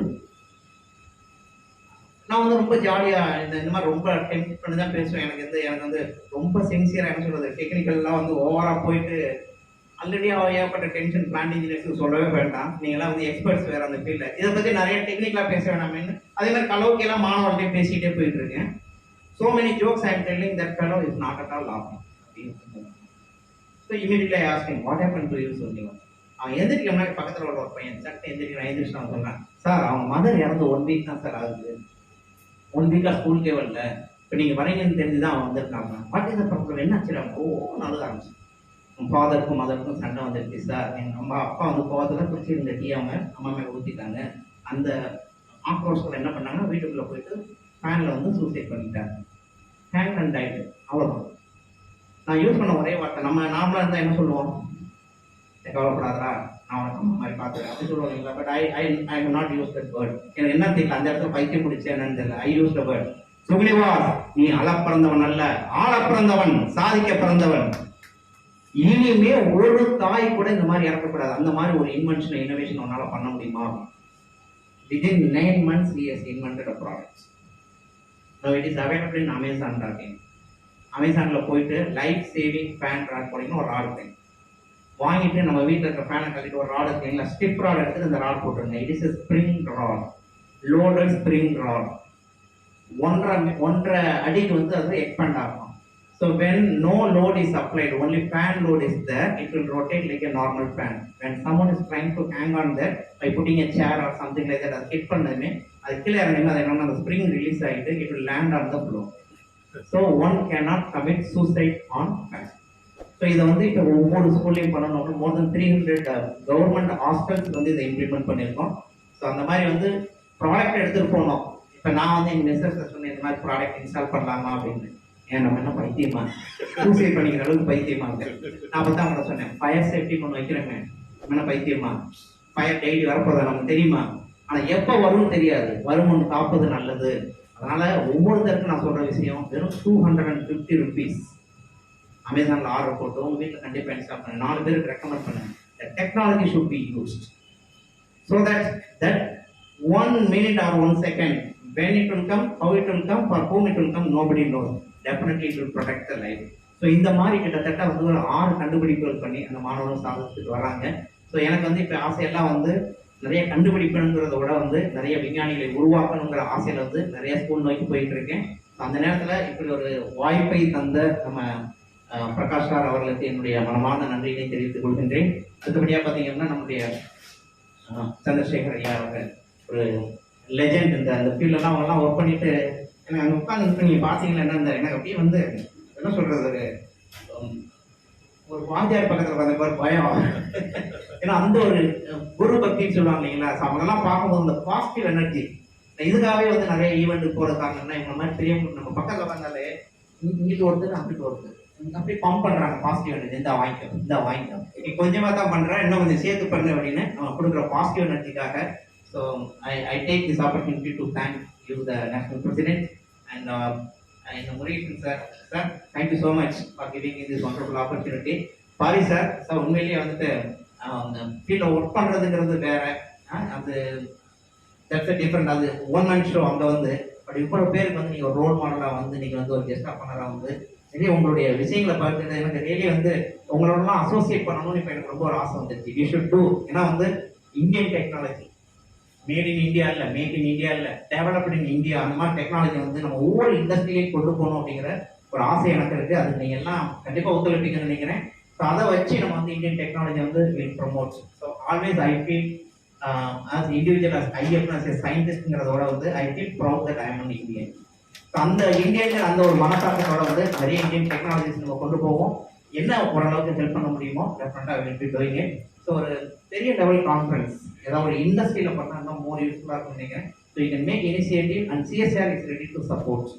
நான் வந்து ரொம்ப ஜாலியாக இந்த மாதிரி ரொம்ப டென்ட் பண்ணி தான் பேசுவேன். எனக்கு வந்து ரொம்ப சின்சியராக என்ன சொல்கிறது, டெக்னிக்கல்லாம் வந்து ஓவராக போயிட்டு ஆல்ரெடி ஏற்பட்ட டென்ஷன் பிளான்ட் இன்ஜினியர்ஸ்க்கு சொல்லவே வேண்டாம். நீங்களாம் வந்து எக்ஸ்பர்ட்ஸ் வேறு அந்த ஃபீல்டில். இதை பற்றி நிறைய டெக்னிக்கலாக பேச வேணாமேன்னு அதே மாதிரி கலோக்கியெல்லாம் மாணவர்களே பேசிகிட்டே போயிட்டு இருக்கேன். So many jokes I am telling that fellow is not at all லாஃபிங் அப்படின்னு. So immediately I asking what happen to you சொல்லி. அவன் எந்திரிக்க முன்னாடி பக்கத்தில் உள்ள ஒரு பையன் சட்டை எந்திரிச்சு நான் சொன்னேன், சார் அவங்க மதர் இறந்து 1 வீக் தான் சார் ஆகுது. 1 வீக்காக ஸ்கூலுக்கே வரல. இப்போ நீங்கள் வரீங்கன்னு தெரிஞ்சு தான் அவன் வந்திருக்காங்க. வாட் இஸ் த ப்ராப்ளம், என்ன ஆச்சு? ஓ நல்ல ஆரம்பிச்சு. ஃபாதருக்கும் மதருக்கும் சண்டை வந்துருச்சு சார். எங்கள் அம்மா அப்பா வந்து கோவத்தில் குடிச்சிருந்த டீ அவங்க அம்மா மேலே ஊற்றிட்டாங்க. அந்த ஆக்ரோஷத்தில் என்ன பண்ணாங்கன்னா வீட்டுக்குள்ளே போயிட்டு ஃபேனில் வந்து சூசைட் பண்ணிட்டாங்க. Hand and tight. அவ்வளோதான். நான் யூஸ் பண்ண ஒரே வார்த்தை, நம்ம நார்மலாக இருந்தால் என்ன சொல்லுவோம், கவலைப்படாதா நான் உனக்கு அம்மா மாதிரி பார்த்துறேன் அப்படி சொல்லுவாங்க இல்லைங்களா. But I not use that word. எனக்கு என்ன தெரியல, அந்த இடத்துல பைத்தியம் முடிச்சு என்னன்னு தெரியல. ஐ யூஸ் த வேர்ட் சுக்னிவா, நீ அளப்பிறந்தவன் அல்ல, ஆள பிறந்தவன், சாதிக்க பிறந்தவன். இனிமே ஒரு தாய் கூட இந்த மாதிரி இறக்கக்கூடாது. அந்த மாதிரி ஒரு இன்வென்ஷன் இனோவேஷன் உன்னால பண்ண முடியுமா? Within 9 months he has invented a product. Now it is available in Amazon.in. அமேசான்ல போயிட்டு லைஃப் சேவிங் ஃபேன் ட்ராக் போனீங்கன்னா ஒரு ராட் இருக்கு. வாங்கிட்டு நம்ம வீட்டில் இருக்கிற ஃபேனை கட்டிட்டு ஒரு ராட் இருக்குங்களா, ஸ்டிப் ராட் எடுத்து இந்த ராட் போட்டுருங்க. It is spring rod, loaded spring rod. 1.5 அடிக்கு வந்து அது எக்ஸ்பேண்ட் ஆகும். So when no load is applied, only fan load is there, it will rotate like a normal fan. When someone is trying to hang on that by putting a chair or something like that, அது hit பண்ணதுமே அது கீழே இறங்குமே, அது என்னன்னா அந்த spring release ஆகிட்டு it will land on the floor. So one cannot commit suicide on fan. So இதை வந்து இப்போ ஒவ்வொரு ஸ்கூல்லையும் பண்ணணும். more than 300 கவர்மெண்ட் ஹாஸ்டல்ஸ் வந்து இதை இம்ப்ளிமெண்ட் பண்ணியிருக்கோம். ஸோ அந்த மாதிரி வந்து ப்ராடக்ட் எடுத்துகிட்டு போகணும். இப்போ நான் வந்து எங்கள் மிஸ்ஸஸ் சொன்னேன் இந்த மாதிரி ப்ராடக்ட் இன்ஸ்டால் பண்ணலாமா அப்படின்னு. ஏன் நம்ம என்ன பைத்தியமா, சூசைட் பண்ணிக்கிற அளவுக்கு பைத்தியமா? நான் பார்த்தா அவங்க சொன்னேன், ஃபயர் சேஃப்டி ஒன்று வைக்கிறேங்க, நம்ம என்ன பைத்தியமா? ஃபயர் டெய்லி வரப்போதா நமக்கு தெரியுமா? ஆனால் எப்போ வரும்னு தெரியாது, வரும் ஒன்று காப்பது நல்லது. அதனால ஒவ்வொருத்தருக்கும் நான் சொல்ற விஷயம், வெறும் 250 rupees அமேசான்ல ஆர்டர் போட்டு உங்க வீட்டில் கண்டிப்பாக இன்ஸ்டால் பண்ணு. 4 பேருக்கு ரெக்கமெண்ட் பண்ணுங்க. The technology should be used so that 1 minute or 1 second, when it will come, how it will come, for whom it will come, nobody knows. Definitely it will protect the life. So இந்த மாதிரி கிட்டத்தட்ட வந்து ஒரு 6 கண்டுபிடிப்புகள் பண்ணி அந்த மாணவர்கள் சாதிச்சுட்டு வராங்க. ஸோ எனக்கு வந்து இப்போ ஆசையெல்லாம் வந்து நிறைய கண்டுபிடிப்புங்கிறத விட வந்து நிறைய விஞ்ஞானிகளை உருவாக்கணுங்கிற ஆசையில் வந்து நிறைய ஸ்கூல் நோக்கி போயிட்டு இருக்கேன். அந்த நேரத்தில் இப்படி ஒரு வாய்ப்பை தந்த நம்ம பிரகாஷ் சார் அவர்களுக்கு என்னுடைய மனமான நன்றியினை தெரிவித்துக் கொள்கின்றேன். அடுத்தபடியாக பார்த்தீங்கன்னா நம்முடைய சந்திரசேகர் ஐயா அவர்கள் ஒரு லெஜெண்ட். அந்த ஃபீல்டெல்லாம் அவங்கெல்லாம் ஒர்க் பண்ணிட்டு எனக்கு அங்கே உட்காந்து நீங்கள் பார்த்தீங்கன்னா என்ன, எனக்கு அப்படியே வந்து என்ன சொல்கிறது, ஒரு வாத்தியார் பக்கத்தில் வந்த ஒரு பயம். ஏன்னா அந்த ஒரு குரு பக்தின்னு சொல்லுவாங்க இல்லைங்களா. ஸோ அவங்கெல்லாம் பார்க்கும்போது இந்த பாசிட்டிவ் எனர்ஜி. இதுக்காகவே வந்து நிறைய ஈவெண்ட்டுக்கு போகிறதுக்காங்கன்னா இவங்க மாதிரி பெரியவங்க நம்ம பக்கத்தில் வந்தாலே இங்கிட்டு ஒருத்தர் அங்கிட்டு ஒருத்தர் அப்படி பம்ப் பண்ணுறாங்க பாசிட்டிவ் எனர்ஜி. இந்த வாங்கிக்கோ நீ கொஞ்சமாக தான் பண்ணுறேன், இன்னும் கொஞ்சம் சேர்த்து பண்ணு அப்படின்னு நம்ம கொடுக்குற பாசிட்டிவ் எனர்ஜிக்காக. So I take this opportunity to thank you the national president and இந்த Murugesan sir. Sir thank you so much for giving in this wonderful opportunity. Sorry sir. Sir உண்மையிலேயே வந்துட்டு அந்த ஃபீல்டில் ஒர்க் பண்ணுறதுங்கிறது வேற, அது தட்ஸ் அ டிஃப்ரெண்ட். அது ஒன் மேன் ஷோ அங்கே வந்து. பட் இவ்வளோ பேருக்கு வந்து நீங்கள் ஒரு ரோல் மாடலாக வந்து நீங்கள் வந்து ஒரு கெஸ்ட் ஆஃப் பண்ணராக வந்து நிறைய உங்களுடைய விஷயங்களை பார்த்துட்டு எனக்கு டெய்லி வந்து உங்களோடலாம் அசோசியேட் பண்ணணும்னு இப்போ எனக்கு ரொம்ப ஒரு ஆசை வந்துருச்சு. We should do. ஏன்னா வந்து Indian technology made in India இல்லை, மேக் இன் இந்தியா இல்லை, டெவலப்டு இன் இந்தியா, அந்த மாதிரி டெக்னாலஜி வந்து நம்ம ஒவ்வொரு இண்டஸ்ட்ரியிலையும் கொண்டு போகணும் அப்படிங்கிற ஒரு ஆசை எனக்கு இருக்குது. அது நீங்கள் எல்லாம் கண்டிப்பாக ஒத்துழைப்பீங்கன்னு நினைக்கிறேன். ஸோ அதை வச்சு நம்ம வந்து இந்தியன் டெக்னாலஜி வந்து will promote. So always I feel as individual as if as a சயின்டிஸ்ட்ங்கிறதோட வந்து I feel proud that I am an Indian. So அந்த இந்தியன் அந்த ஒரு மனசாட்டத்தோட வந்து நிறைய இந்தியன் டெக்னாலஜிஸ் நம்ம கொண்டு போவோம். என்ன ஓரளவுக்கு ஹெல்ப் பண்ண முடியுமோ டெஃபினட்டாக will be doing it. So ஒரு பெரிய லெவல் கான்ஃபரன்ஸ் ஏதாவது ஒரு இண்டஸ்ட்ரியில் பண்ணால் இன்னும் மோர் யூஸ்ஃபுல்லாக இருக்கும்னு நினைக்கிறேன். So you can make initiative and CSR is ready to support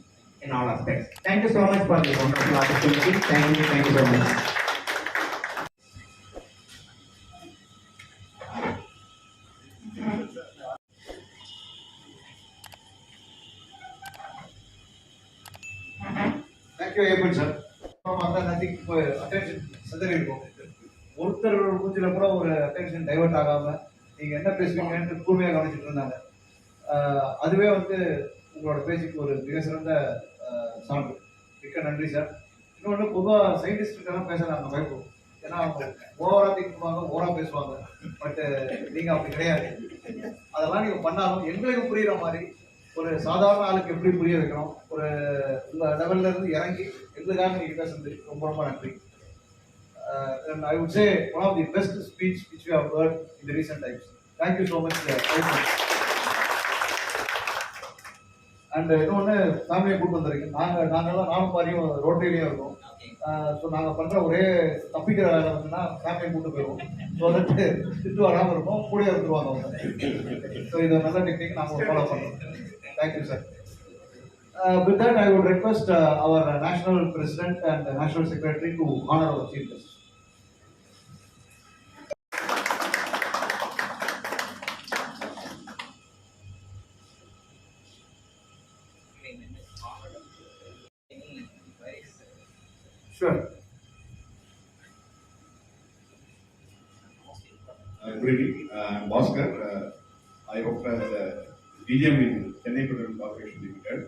in all aspects. Thank you so much for this wonderful opportunity. Thank you so much. Thank you, Iipe sir. I think attention சிதறி இருக்கும். ஒருத்தர் மூஞ்சில கூட ஒரு attention divert ஆகாம நீங்க என்ன பேசுவீங்கன்னு கூர்மையாக கவனிச்சுட்டு இருந்தாங்க. அதுவே வந்து உங்களோட பேச்சுக்கு ஒரு மிக சிறந்த சான்று. மிக்க நன்றி சார். இன்னொன்று பொதுவாக சயின்டிஸ்டுக்கெல்லாம் பேச நாங்கள் பயப்போம். ஏன்னா அவங்க ஓவரா திங்க் பண்ணுவாங்க, ஓவரா பேசுவாங்க. பட் நீங்கள் அப்படி கிடையாது. அதெல்லாம் நீங்கள் பண்ணாலும் எங்களுக்கு புரிகிற மாதிரி ஒரு சாதாரண ஆளுக்கு எப்படி புரிய வைக்கணும், ஒரு உங்கள் லெவல்ல இருந்து இறங்கி எங்களுக்காக நீங்கள் பேசுறது ரொம்ப ரொம்ப நன்றி. And I would say one of the best speech which we have heard in the recent times. Thank you so much. And இன்னொன்று ஃபேமிலியை கூட்டு வந்திருக்கேன். நாங்கள்லாம் நானும் மாதிரியும் ரோட்டரியிலையும் இருக்கோம். ஸோ நாங்கள் பண்ணுற ஒரே தப்பிக்கிற வேலை வந்துன்னா ஃபேமிலியை கூட்டு போயிடுவோம். ஸோ வந்துட்டு திட்டு வராமல் இருக்கும், கூட இருந்துருவாங்க அவங்க. ஸோ இது நல்ல டெக்னிக் நாங்கள் ஃபாலோ பண்ணுறோம். Thank you sir. With that, I would request our National President and National Secretary to honor our Chief Guest. Sure. Good evening. I'm Bhaskar. I work as a DGM in Chennai Petroleum Corporation Limited.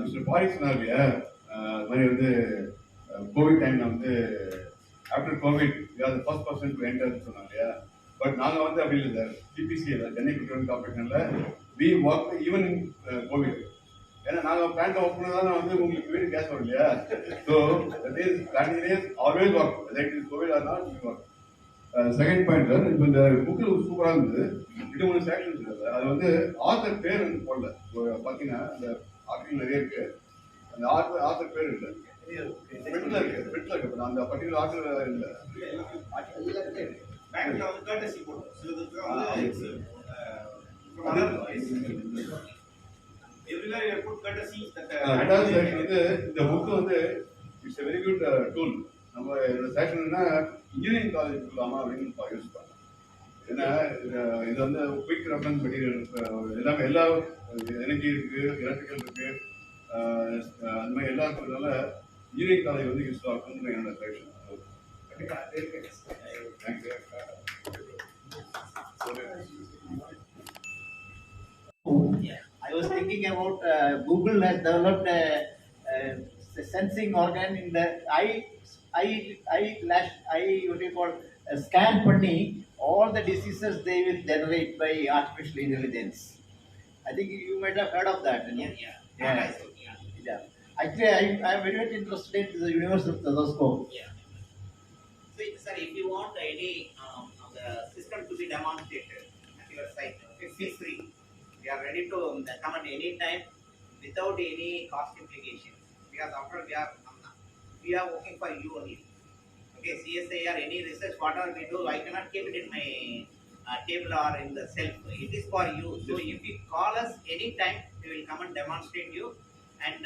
Mr. Paris சொன்னார்லையா, அது மாதிரி வந்து Covid டைமில் வந்து after Covid we are the first person to enter சொன்னாங்க இல்லையா. But நாங்கள் வந்து அப்படி இல்லை சார். TPC சென்னை பெட்ரோலியம் கார்பரேஷனில் we work even in Covid. ஏன்னா நாங்கள் பிளான்ட் ஒர்க் பண்ணதான் வந்து உங்களுக்கு வீடு கேஸ் வரும் இல்லையா. So that is plant is always work like is covid or not we work. Second point sir, இப்போ இந்த புக்கு சூப்பராக இருந்தது. 2-3 செக்ஷன்ஸ் இருக்குது. அது வந்து ஆத்தர் பேர் வந்து போடல. பார்த்தீங்கன்னா அந்த ஆர்டிகல் நிறைய இருக்கு. அந்த ஆத்தர் பேர் இல்லை, பெட்டில் இருக்கு. அந்த பர்டிகுலர் ஆத்தர் இல்லை. ரெண்டாவது செக்ஷன் வந்து இந்த புக்கு வந்து it's a very good tool. நம்ம இந்த செக்ஷன்னா இன்ஜினியரிங் காலேஜ் இருக்கலாமா அப்படின்னு யூஸ் பண்ணலாம். ஏன்னா இது வந்து குயிக் ரெஃபரன்ஸ் மெட்டீரியல் எல்லாமே, எல்லா எனர்ஜி இருக்கு, எலக்ட்ரிக்கல் இருக்கு, அந்த மாதிரி எல்லா இருக்கிறதுனால இன்ஜினியரிங் காலேஜ் வந்து யூஸ் ஆகும்னு என்னோட section. I was thinking about Google has developed a sensing organ in the what do you call scan பண்ணி all the diseases they will generate by artificial intelligence. I think you might have heard of that. Yeah. Actually, I am very much interested in the universal stethoscope. Yeah. So, sir, if you want any of the system to be demonstrated at your site, feel free. We are ready to come at any time without any cost implications. Because after we are working for you only. Okay, CSIR, any research, whatever we do, I cannot keep it in my table or in the shelf. It is for you. So if you call us any time, we will come and demonstrate you and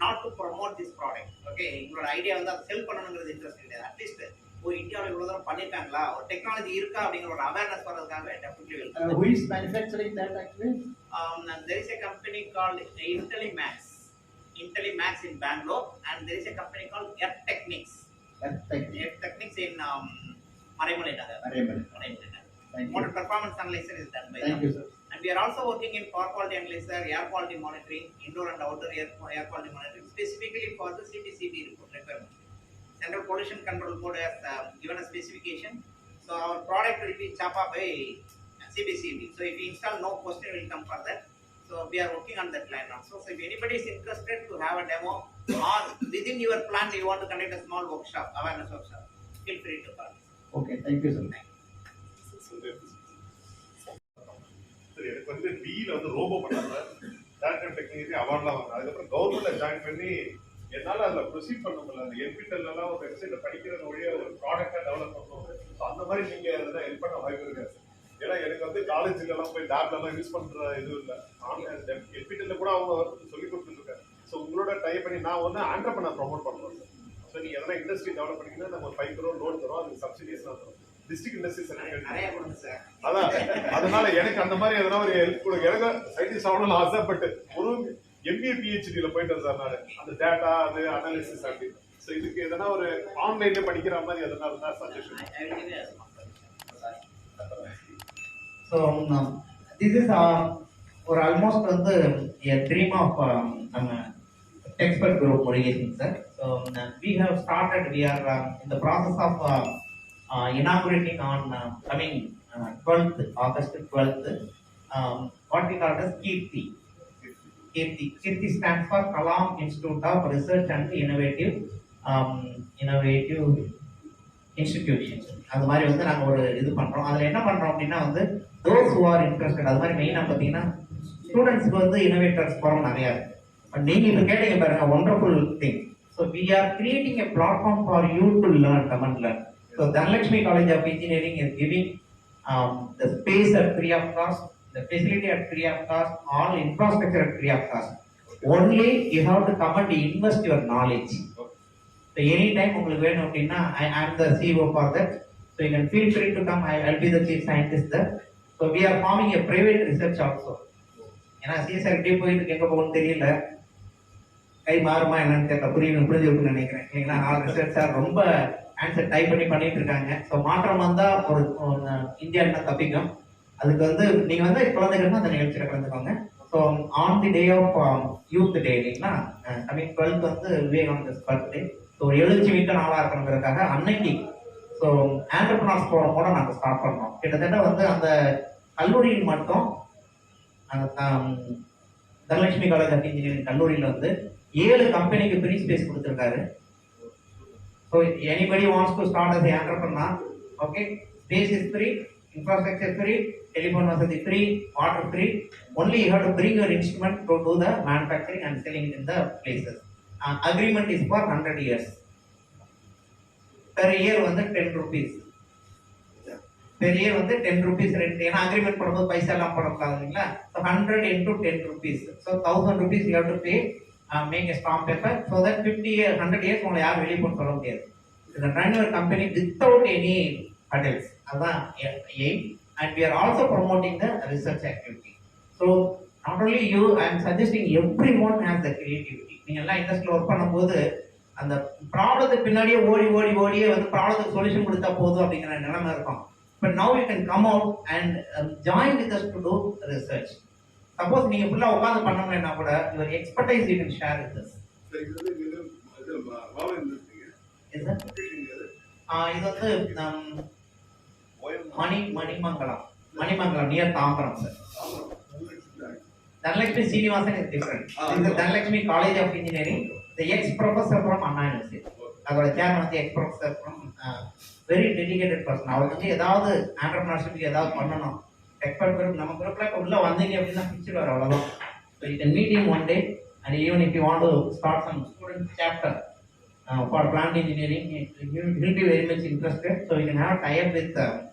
not to promote this product. Okay, your idea வந்து அதை செல் பண்ணணுங்கிறது interest கிடையாது. At least ஒரு இந்தியாவில் இவ்வளோ தூரம் பண்ணியிருக்காங்களா, ஒரு டெக்னாலஜி இருக்கா அப்படிங்கிற ஒரு அவேர்னஸ் வர்றதுக்காக definitely welcome. Who is manufacturing that actually? There is a company called Intelimax in Bangalore, and there is a company called Earth Techniques in Maraimalai Nagar. motor performance analysis is done by Thank them. you, sir. And we are also working in power quality analyzer, air quality monitoring, indoor and outdoor air quality monitoring, specifically for the CPCB requirement. Central Pollution Control Board has given a specification. So our product will be CHAPA by CPCB. So if you install, no question will come for that. So we are working on that line also. So if anybody is interested to have a demo or within your plant you want to conduct a small workshop, awareness workshop, feel free to call. Okay, thank you, sir. சரி, எனக்கு வந்து wheel வந்து robot பண்ணாங்க director technology அவார்ட்லாம் வாங்க. அதுக்கப்புறம் கவர்மெண்ட்ல join பண்ணி என்னால் அதில் ப்ரொசீட் பண்ண முடியல. அந்த NPTEL ஒரு வெப்சைட்டில் படிக்கிற வழியா ஒரு ப்ராடக்டாக டெவலப் பண்ணணும். ஸோ அந்த மாதிரி நீங்கள் எதாவது ஹெல்ப் பண்ண வாய்ப்பு இருக்காது. ஏன்னா எனக்கு வந்து காலேஜுலலாம் போய் லேப்லலாம் யூஸ் பண்ணுற இது இல்லை. ஆன்லைன் NPTEL கூட அவங்க சொல்லி கொடுத்துருக்காங்க. ஸோ உங்களோட டைப் பண்ணி நான் வந்து ஆண்டர்பிரனர் ப்ரொமோட் பண்ணுறோம் சார். ஸோ நீங்கள் எதனா இண்டஸ்ட்ரி டெவலப் பண்ணிங்கன்னா நம்ம 5 crore லோன் தரோம். அதுக்கு சப்சிடிஸ்லாம் தரோம். District industry certificate. அதான் அதனால எனக்கு அந்த மாதிரி எதனா ஒரு ஹெல்ப் கொடுங்க. எனக்கு சயின்டிஸ்ட் ஆகணும்னு ஆசை. பட் ஒரு MBA PhDல போயிட்டேன் சார் நான். அந்த டேட்டா அது அனாலிசிஸ் அப்படி. ஸோ இதுக்கு எதனா ஒரு ஆன்லைன்ல படிக்கிற மாதிரி எதனா இருந்தா suggestion. So this is or almost வந்து a dream of நம்ம expert group motivation sir. So we have started, we are in the process of inaugurating on coming 12th August 12th what we call as Kirti. Kirti stands for Kalam Institute of Research and Innovative Institutions. அது மாதிரி வந்து நாங்கள் ஒரு இது பண்ணுறோம். அதில் என்ன பண்ணுறோம் அப்படின்னா வந்து those who are interested, அது மாதிரி மெயினாக பார்த்தீங்கன்னா ஸ்டூடெண்ட்ஸ்க்கு வந்து இனோவேட்டர்ஸ் போகிறோம் நிறையா இருக்கு. நீங்கள் இப்போ கேட்டீங்க பாருங்க, wonderful thing. So we are creating a platform for you to learn, come and learn. So Dhanalakshmi college of engineering is giving the space at free of cost, the facility at free of cost, all infrastructure at free of cost. Only you have to come and invest your knowledge. So anytime உங்களுக்கு வேணும் அப்படின்னா I am the CEO for that. So you can feel free to come. I'll be the chief scientist there. So we are forming a private research also. ஏன்னா சிஎஸ்ஆர்கிட்டே போயிட்டு எங்கே போகணும்னு தெரியல, கை மாறுமா என்னன்னு தெரியல, புரிஞ்சுருக்குன்னு நினைக்கிறேன் இல்லைங்களா. ஆல் ரிசர்ச் ரொம்ப ஆன்சர் டைப் பண்ணிட்டு இருக்காங்க. ஸோ மாற்றம் வந்தால் ஒரு இந்தியா என்ன தப்பிக்கும். அதுக்கு வந்து நீங்கள் வந்து குழந்தைகள்னா அந்த நிகழ்ச்சியில் கலந்துக்கோங்க. So on the day of youth day இல்லைங்களா, கமிங் 12th வந்து விவேகானந்தஸ் பர்த்டே. ஸோ ஒரு எழுச்சி மிக்க நாளாக இருக்கணுங்கிறதுக்காக அன்னைக்கு ஸோ ஆண்டர்பிரனர்ஸ் ஃபோரம் கூட நாங்கள் ஸ்டார்ட் பண்ணோம். கிட்டத்தட்ட வந்து அந்த கல்லூரியில் மட்டும் தனலட்சுமி காலேஜ் ஆஃப் இன்ஜினியரிங் கல்லூரியில் வந்து 7 கம்பெனிக்கு ஃப்ரீ ஸ்பேஸ் கொடுத்துருக்காரு. So anybody wants to start as an entrepreneur, okay, space is free, infrastructure free, telephone facility free, water free. Only you have to bring your instrument to do the manufacturing and selling in the places. Agreement is for 100 years. Per year வந்து 10 rupees. Per year வந்து 10 rupees rent. ஏன்னா agreement பண்ணும்போது பைசா எல்லாம் போடக்கூடாது இல்லைங்களா. So 100 into 10 rupees. So 1000 rupees you have to pay. Make a stamp paper so that 100 years உங்களை யாரும் வெளியே போட்டு சொல்ல முடியாது. You can run your company without any hurdles. அதான் aim. And we are also promoting the research activity. So not only you, I am suggesting everyone has the creativity. நீங்க எல்லாம் இண்டஸ்ட்ரியில் ஒர்க் பண்ணும்போது அந்த ப்ராப்ளத்துக்கு பின்னாடியே ஓடியே வந்து ப்ராப்ளத்துக்கு சொல்யூஷன் கொடுத்தா போதும் அப்படிங்கிற நிலைமை இருக்கும். But now you can come out and join with us to do research. Suppose நீங்க ஃபுல்லா உட்கார்ந்து பண்ணணும்னா கூட your expertise you can share with us. இது வந்து Manimangalam near Tambaram sir. Dhanalakshmi Srinivasan is different. இந்த Dhanalakshmi college of engineering the ex professor from Anna university, அதோட chairman வந்து ex professor from very dedicated person. அவர் வந்து ஏதாவது ஆண்டர்பிரினர்ஷிப் ஏதாவது பண்ணணும், எக்ஸ்பர்ட் குரூப் நம்ம குரூப்ல உள்ள வந்தீங்க அப்படின்னா பிடிச்சிருவார் அவ்வளவுதான். So you can meet him one day, and even if you want to start some student chapter for plant engineering, he'll be very much interested. So you can have tie-up with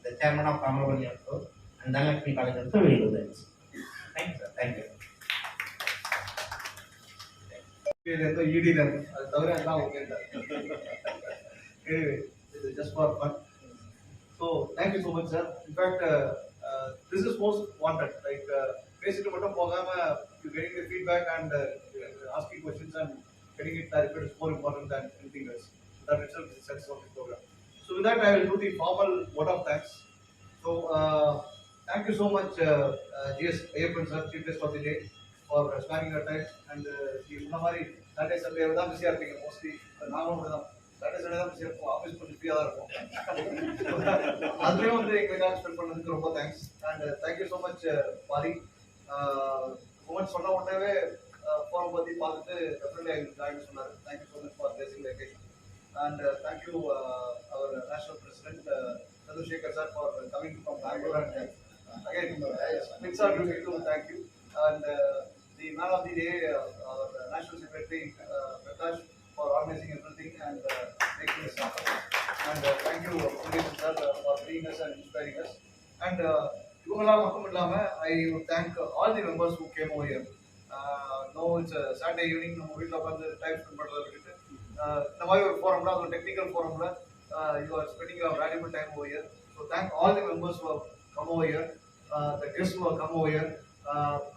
the chairman of Kamaravalli also and Dhanalakshmi College also will do that. Thank you sir. Thank you. ED level. அது தவிர எல்லாம் okay தான். Anyway, this is just for fun. So thank you so much sir. In fact, this is most wanted. Like basically மட்டும் போகாம you getting the feedback and asking questions and getting it clarified is more important than anything else. That itself is the success of the program. So with that, I will do the formal vote of thanks. So thank you so much, GS Iipe sir, Chief Guest of the Day, for sparing your time. And இந்த மாதிரி Saturday Sunday தான் பிஸியாக இருப்பீங்க mostly. நாங்களும் தான் Saturday Sunday தான் பிஸியாக இருப்போம், ஆஃபீஸ் கொஞ்சம் ஃப்ரீயாக தான் இருக்கும். அதுலேயும் வந்து எங்களுக்காக ஸ்பெண்ட் பண்ணதுக்கு ரொம்ப thanks. And thank you so much Pari. Woman சொன்ன உடனே ஃபோரம் பற்றி பார்த்துட்டு டெஃபினெட்லி எங்களுக்கு ஜாயின் சொன்னார். Thank you so much for placing the occasion. And thank you, our National President, Chandrasekhar sir, for coming from Bangalore. And again, it's our duty to thank you. And the man of the day, our National Secretary, Prakash, for organizing everything and making this happen. And thank you, sir, for bringing us and inspiring us. And இவங்களாம் மட்டும் இல்லாமல் I would thank all the members who came over here. No, it's a Saturday evening, நம்ம வீட்டில் உட்காந்து time spend பண்ணுறதை விட்டுட்டு இந்த மாதிரி ஒரு ஃபோரம்ல, அது ஒரு டெக்னிக்கல் ஃபோரம்ல you are spending your valuable time over here. So thank all the members who have come over here, the guest who have come over here,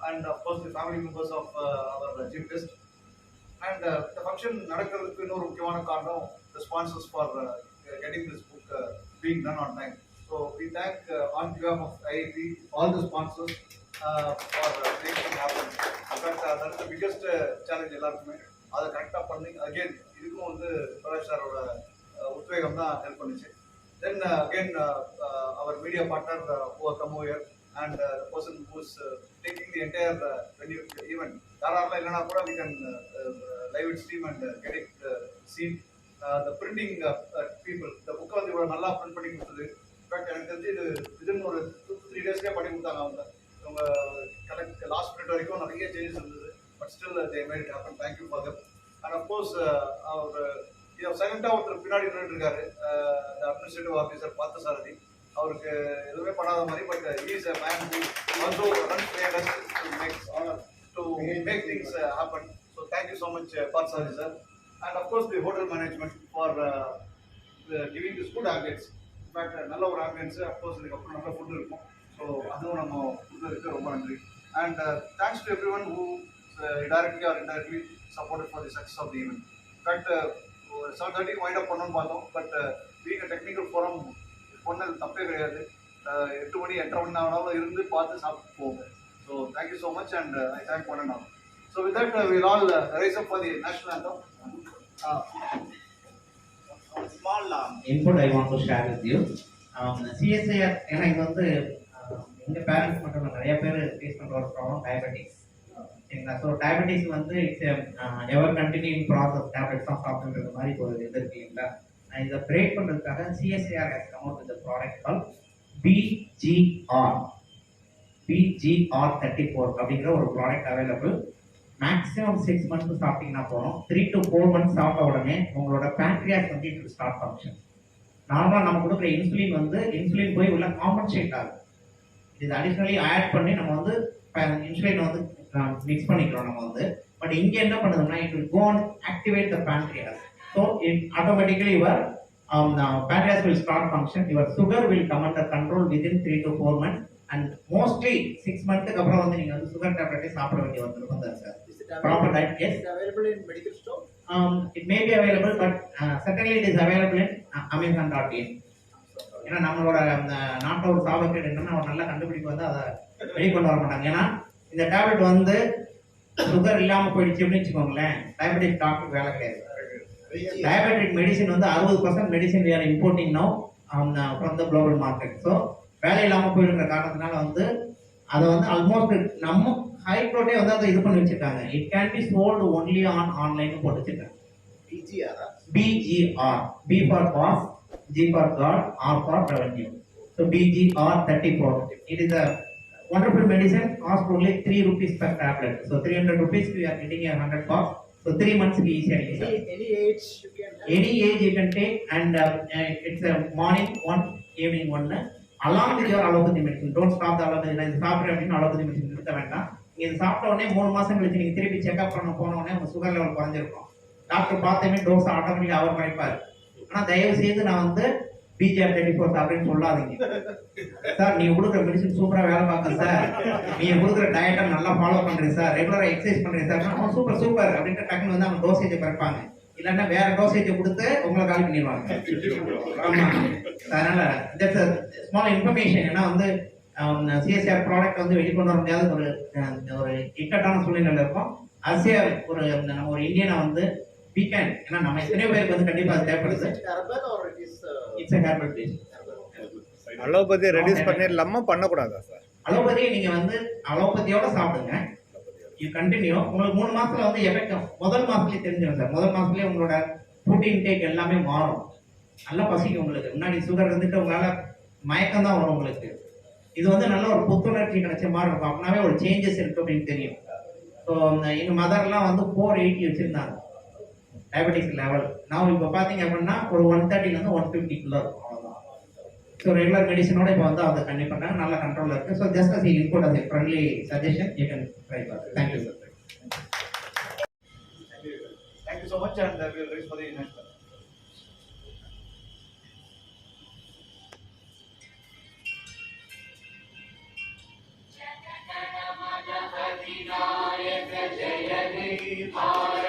and of course the family members of our chief guest. And the function நடக்கிறதுக்கு இன்னொரு முக்கியமான காரணம் the sponsors for getting this book being done on time. So we thank on behalf of IIP all the sponsors for making happen. That is the biggest challenge எல்லாருக்குமே. அதை கரெக்டாக பண்ணி again இதுக்கும் வந்து பிரகாஷ் சாரோட உத்வேகம் தான் ஹெல்ப் பண்ணுச்சு. Then again our media partner come over and the person who's taking the entire venue event. யாரெல்லாம் இல்லைனா கூட we can live it stream and get it seen. The printing people, இந்த புக்கை வந்து இவ்வளோ நல்லா பிரிண்ட் பண்ணி கொடுத்தது. இன்ஃபேக்ட் எனக்கு தெரிஞ்சு இது விதின் ஒரு 2-3 daysலேயே பண்ணி கொடுத்தாங்க அவங்க கலெக்ட் லாஸ்ட் மினிட் வரைக்கும் நிறைய சேஞ்சஸ் இருந்தது. But still they made it happen. Thank you for them. And of course, சைலண்டா ஒருத்தர் பின்னாடி நின்றுட்டு இருக்காரு, அட்மினிஸ்ட்ரேட்டிவ் ஆஃபீஸர் பார்த்தசாரதி. அவருக்கு எதுவுமே பண்ணாத மாதிரி, but he is a man who also runs players to make things happen. So thank you so much, Parthasarathy sir. And of course the hotel management for giving this good ambience. In fact, நல்ல ஒரு ambience. Of course இதுக்கப்புறம் நல்ல food இருக்கும். So அதுவும் நம்ம கொடுத்ததுக்கு ரொம்ப நன்றி. And thanks to everyone who directly or indirectly supported for the success of the event. In fact, 7:30 wind up பண்ணணும்னு பார்த்தோம், but being a technical forum பொண்ணு தப்பே கிடையாது. 8 மணி 8:30 மணி ஆனாலும் இருந்து பார்த்து சாப்பிட்டு போங்க. So thank you so much and I thank one and all. So with that will all rice up for the national anthem. Small input I want to share with you. CSIR, ஏன்னா இது வந்து எங்கள் பேரண்ட்ஸ் மட்டும் நிறைய பேர் face பண்ணுற ஒரு problem diabetics. சரிங்களா? ஸோ டயபெட்டிக்ஸ் வந்து it's ever continuing process, tablets தான் சாப்பிட்டுன்ற மாதிரி ஒரு இது இருக்கு இல்லைங்களா? நான் இதை பிரேக் பண்ணுறதுக்காக CSIR has come out with a product called BGR34 அப்படிங்கிற ஒரு ப்ராடக்ட் அவைலபிள். மேக்ஸிமம் 6 months சாப்பிட்டீங்கன்னா போகிறோம். 3 to 4 months சாப்பிட்ட உடனே உங்களோட பேன்க்ரியாஸ் வந்து இட் ஸ்டார்ட் ஃபங்க்ஷன். நார்மலாக நம்ம கொடுக்குற இன்சுலின் வந்து இன்சுலின் போய் உள்ள காம்பன்சேட் ஆகும். இது அடிஷ்னலி ஆட் பண்ணி நம்ம வந்து இன்சுலின் வந்து மிக்ஸ் பண்ணிக்கிறோம் நம்ம வந்து. பட் இங்கே என்ன பண்ணுதுன்னா it will go and activate the pancreas. So it automatically your pancreas will start function. Your sugar will come under control within 3 to 4 months. And mostly 6 months அப்புறம் வந்து நீங்க வந்து சுகர் டேப்லெட்டே சாப்பிட வேண்டிய வந்திருக்கும் sir. Proper diet, yes. Is it available in medical store? It may be available, but certainly it is available in Amazon.in. ஏன்னா நம்மளோட நாட்டில் ஒரு சாபக்கேடு என்னன்னா அவர் நல்லா கண்டுபிடிக்க வந்து அதை வெளிக்கொண்டு வர மாட்டாங்க. ஏன்னா இந்த டேப்லெட் வந்து சுகர் இல்லாமல் போயிடுச்சுன்னு வச்சுக்கோங்களேன், டயபெட்டிக் டாக்டருக்கு வேலை கிடையாது. டயபெட்டிக் மெடிசின் வந்து 60% medicine we are importing now from the global market. So வேலை இல்லாமல் போயிடுற காரணத்தினால வந்து அதை வந்து ஆல்மோஸ்ட் நம்ம ஹை ப்ரோட்டே வந்து அதை இது பண்ணி வச்சிருக்காங்க. It can be sold only on online போட்டு வச்சிருக்காங்க. BGR, B for boss, G for God, R for revenue. So BGR34. It is a wonderful medicine. Cost only 3 rupees per tablet. So 300 rupees we are getting a 100 box. So 3 months we easily. Any age you can have. Any age you can take, and it's a morning one, evening one. Along with your allopathy medicine. Don't stop the allopathy. நான் சாப்பிட்றேன் அப்படின்னு allopathy medicine நிறுத்த வேண்டாம். இது சாப்பிட்ட உடனே 3 மாசம் கழிச்சு நீங்க திருப்பி செக்அப் பண்ண போன உடனே உங்க சுகர் லெவல் குறைஞ்சிருக்கும். டாக்டர் பார்த்தமே டோஸ் ஆட்டோமேட்டிக்கா அவர் பண்ணிப்பாரு. ஆனா தயவு செய்து நான் வந்து BGR34 அப்படின்னு சொல்லாதீங்க சார். நீங்க கொடுக்குற மெடிசன் சூப்பரா வேலை பார்க்க சார், நீங்க கொடுக்குற டயட்டை நல்லா ஃபாலோ பண்றீங்க சார், ரெகுலரா எக்ஸசைஸ் பண்றீங்க சார், சூப்பர் சூப்பர் அப்படின்ட்டு டக்குன்னு வந்து அவங்க டோசேஜை குறைப்பாங்க. இல்லைன்னா வேற டோசேஜ் கொடுத்து உங்களை காலி பண்ணிடுவாங்க. ஆமா, அதனால ஸ்மால் இன்ஃபர்மேஷன். ஏன்னா வந்து சிஎஸ்ஆர் ப்ராடக்ட் வந்து வெளிக்கொண்டு வர முடியாத ஒரு இக்கட்டான சூழ்நிலையில் இருக்கும். அசியா நம்ம ஒரு இந்தியனை வந்து வீக்கெண்ட், ஏன்னா நம்ம எத்தனையோ பேருக்கு வந்து கண்டிப்பா அது தேவைப்படுது. It's herbal paste. Allopathy reduce பண்ணிடலாமா பண்ணக்கூடாதா சார்? அலோபதியை நீங்க வந்து அலோபதியோட சாப்பிடுங்க. You continue. உங்களுக்கு 3 மாசத்துல வந்து எஃபெக்ட் முதல் மாசத்துலயே தெரிஞ்சிடும் சார். முதல் மாசத்துலயே உங்களோட ஃபுட் இன்டேக் எல்லாமே மாறும். நல்லா பசிக்கும் உங்களுக்கு. முன்னாடி சுகர் இருந்துட்டு உங்களால மயக்கம் தான் வரும் உங்களுக்கு. இது வந்து நல்ல ஒரு புத்துணர்ச்சி கிடைச்ச மாதிரி இருக்கும். அப்படின்னாவே ஒரு சேஞ்சஸ் இருக்கு அப்படின்னு தெரியும். ஸோ எங்க மதர்லாம் வந்து 480 வச்சிருந்தாங்க டயபெட்டிக்ஸ் லெவல். நான் இப்போ பார்த்தீங்க அப்படின்னா ஒரு 130லேருந்து 150 இருக்கும். அவ்வளோதான். ஸோ ரெகுலர் மெடிசனோட இப்போ வந்து அதை கண்டிப்பாக பண்ணாங்க. நல்ல கண்ட்ரோலில் இருக்குது. So just as input as friendly suggestion you can try for. Thank you sir. Thank you so much, and we will raise for the next one. जय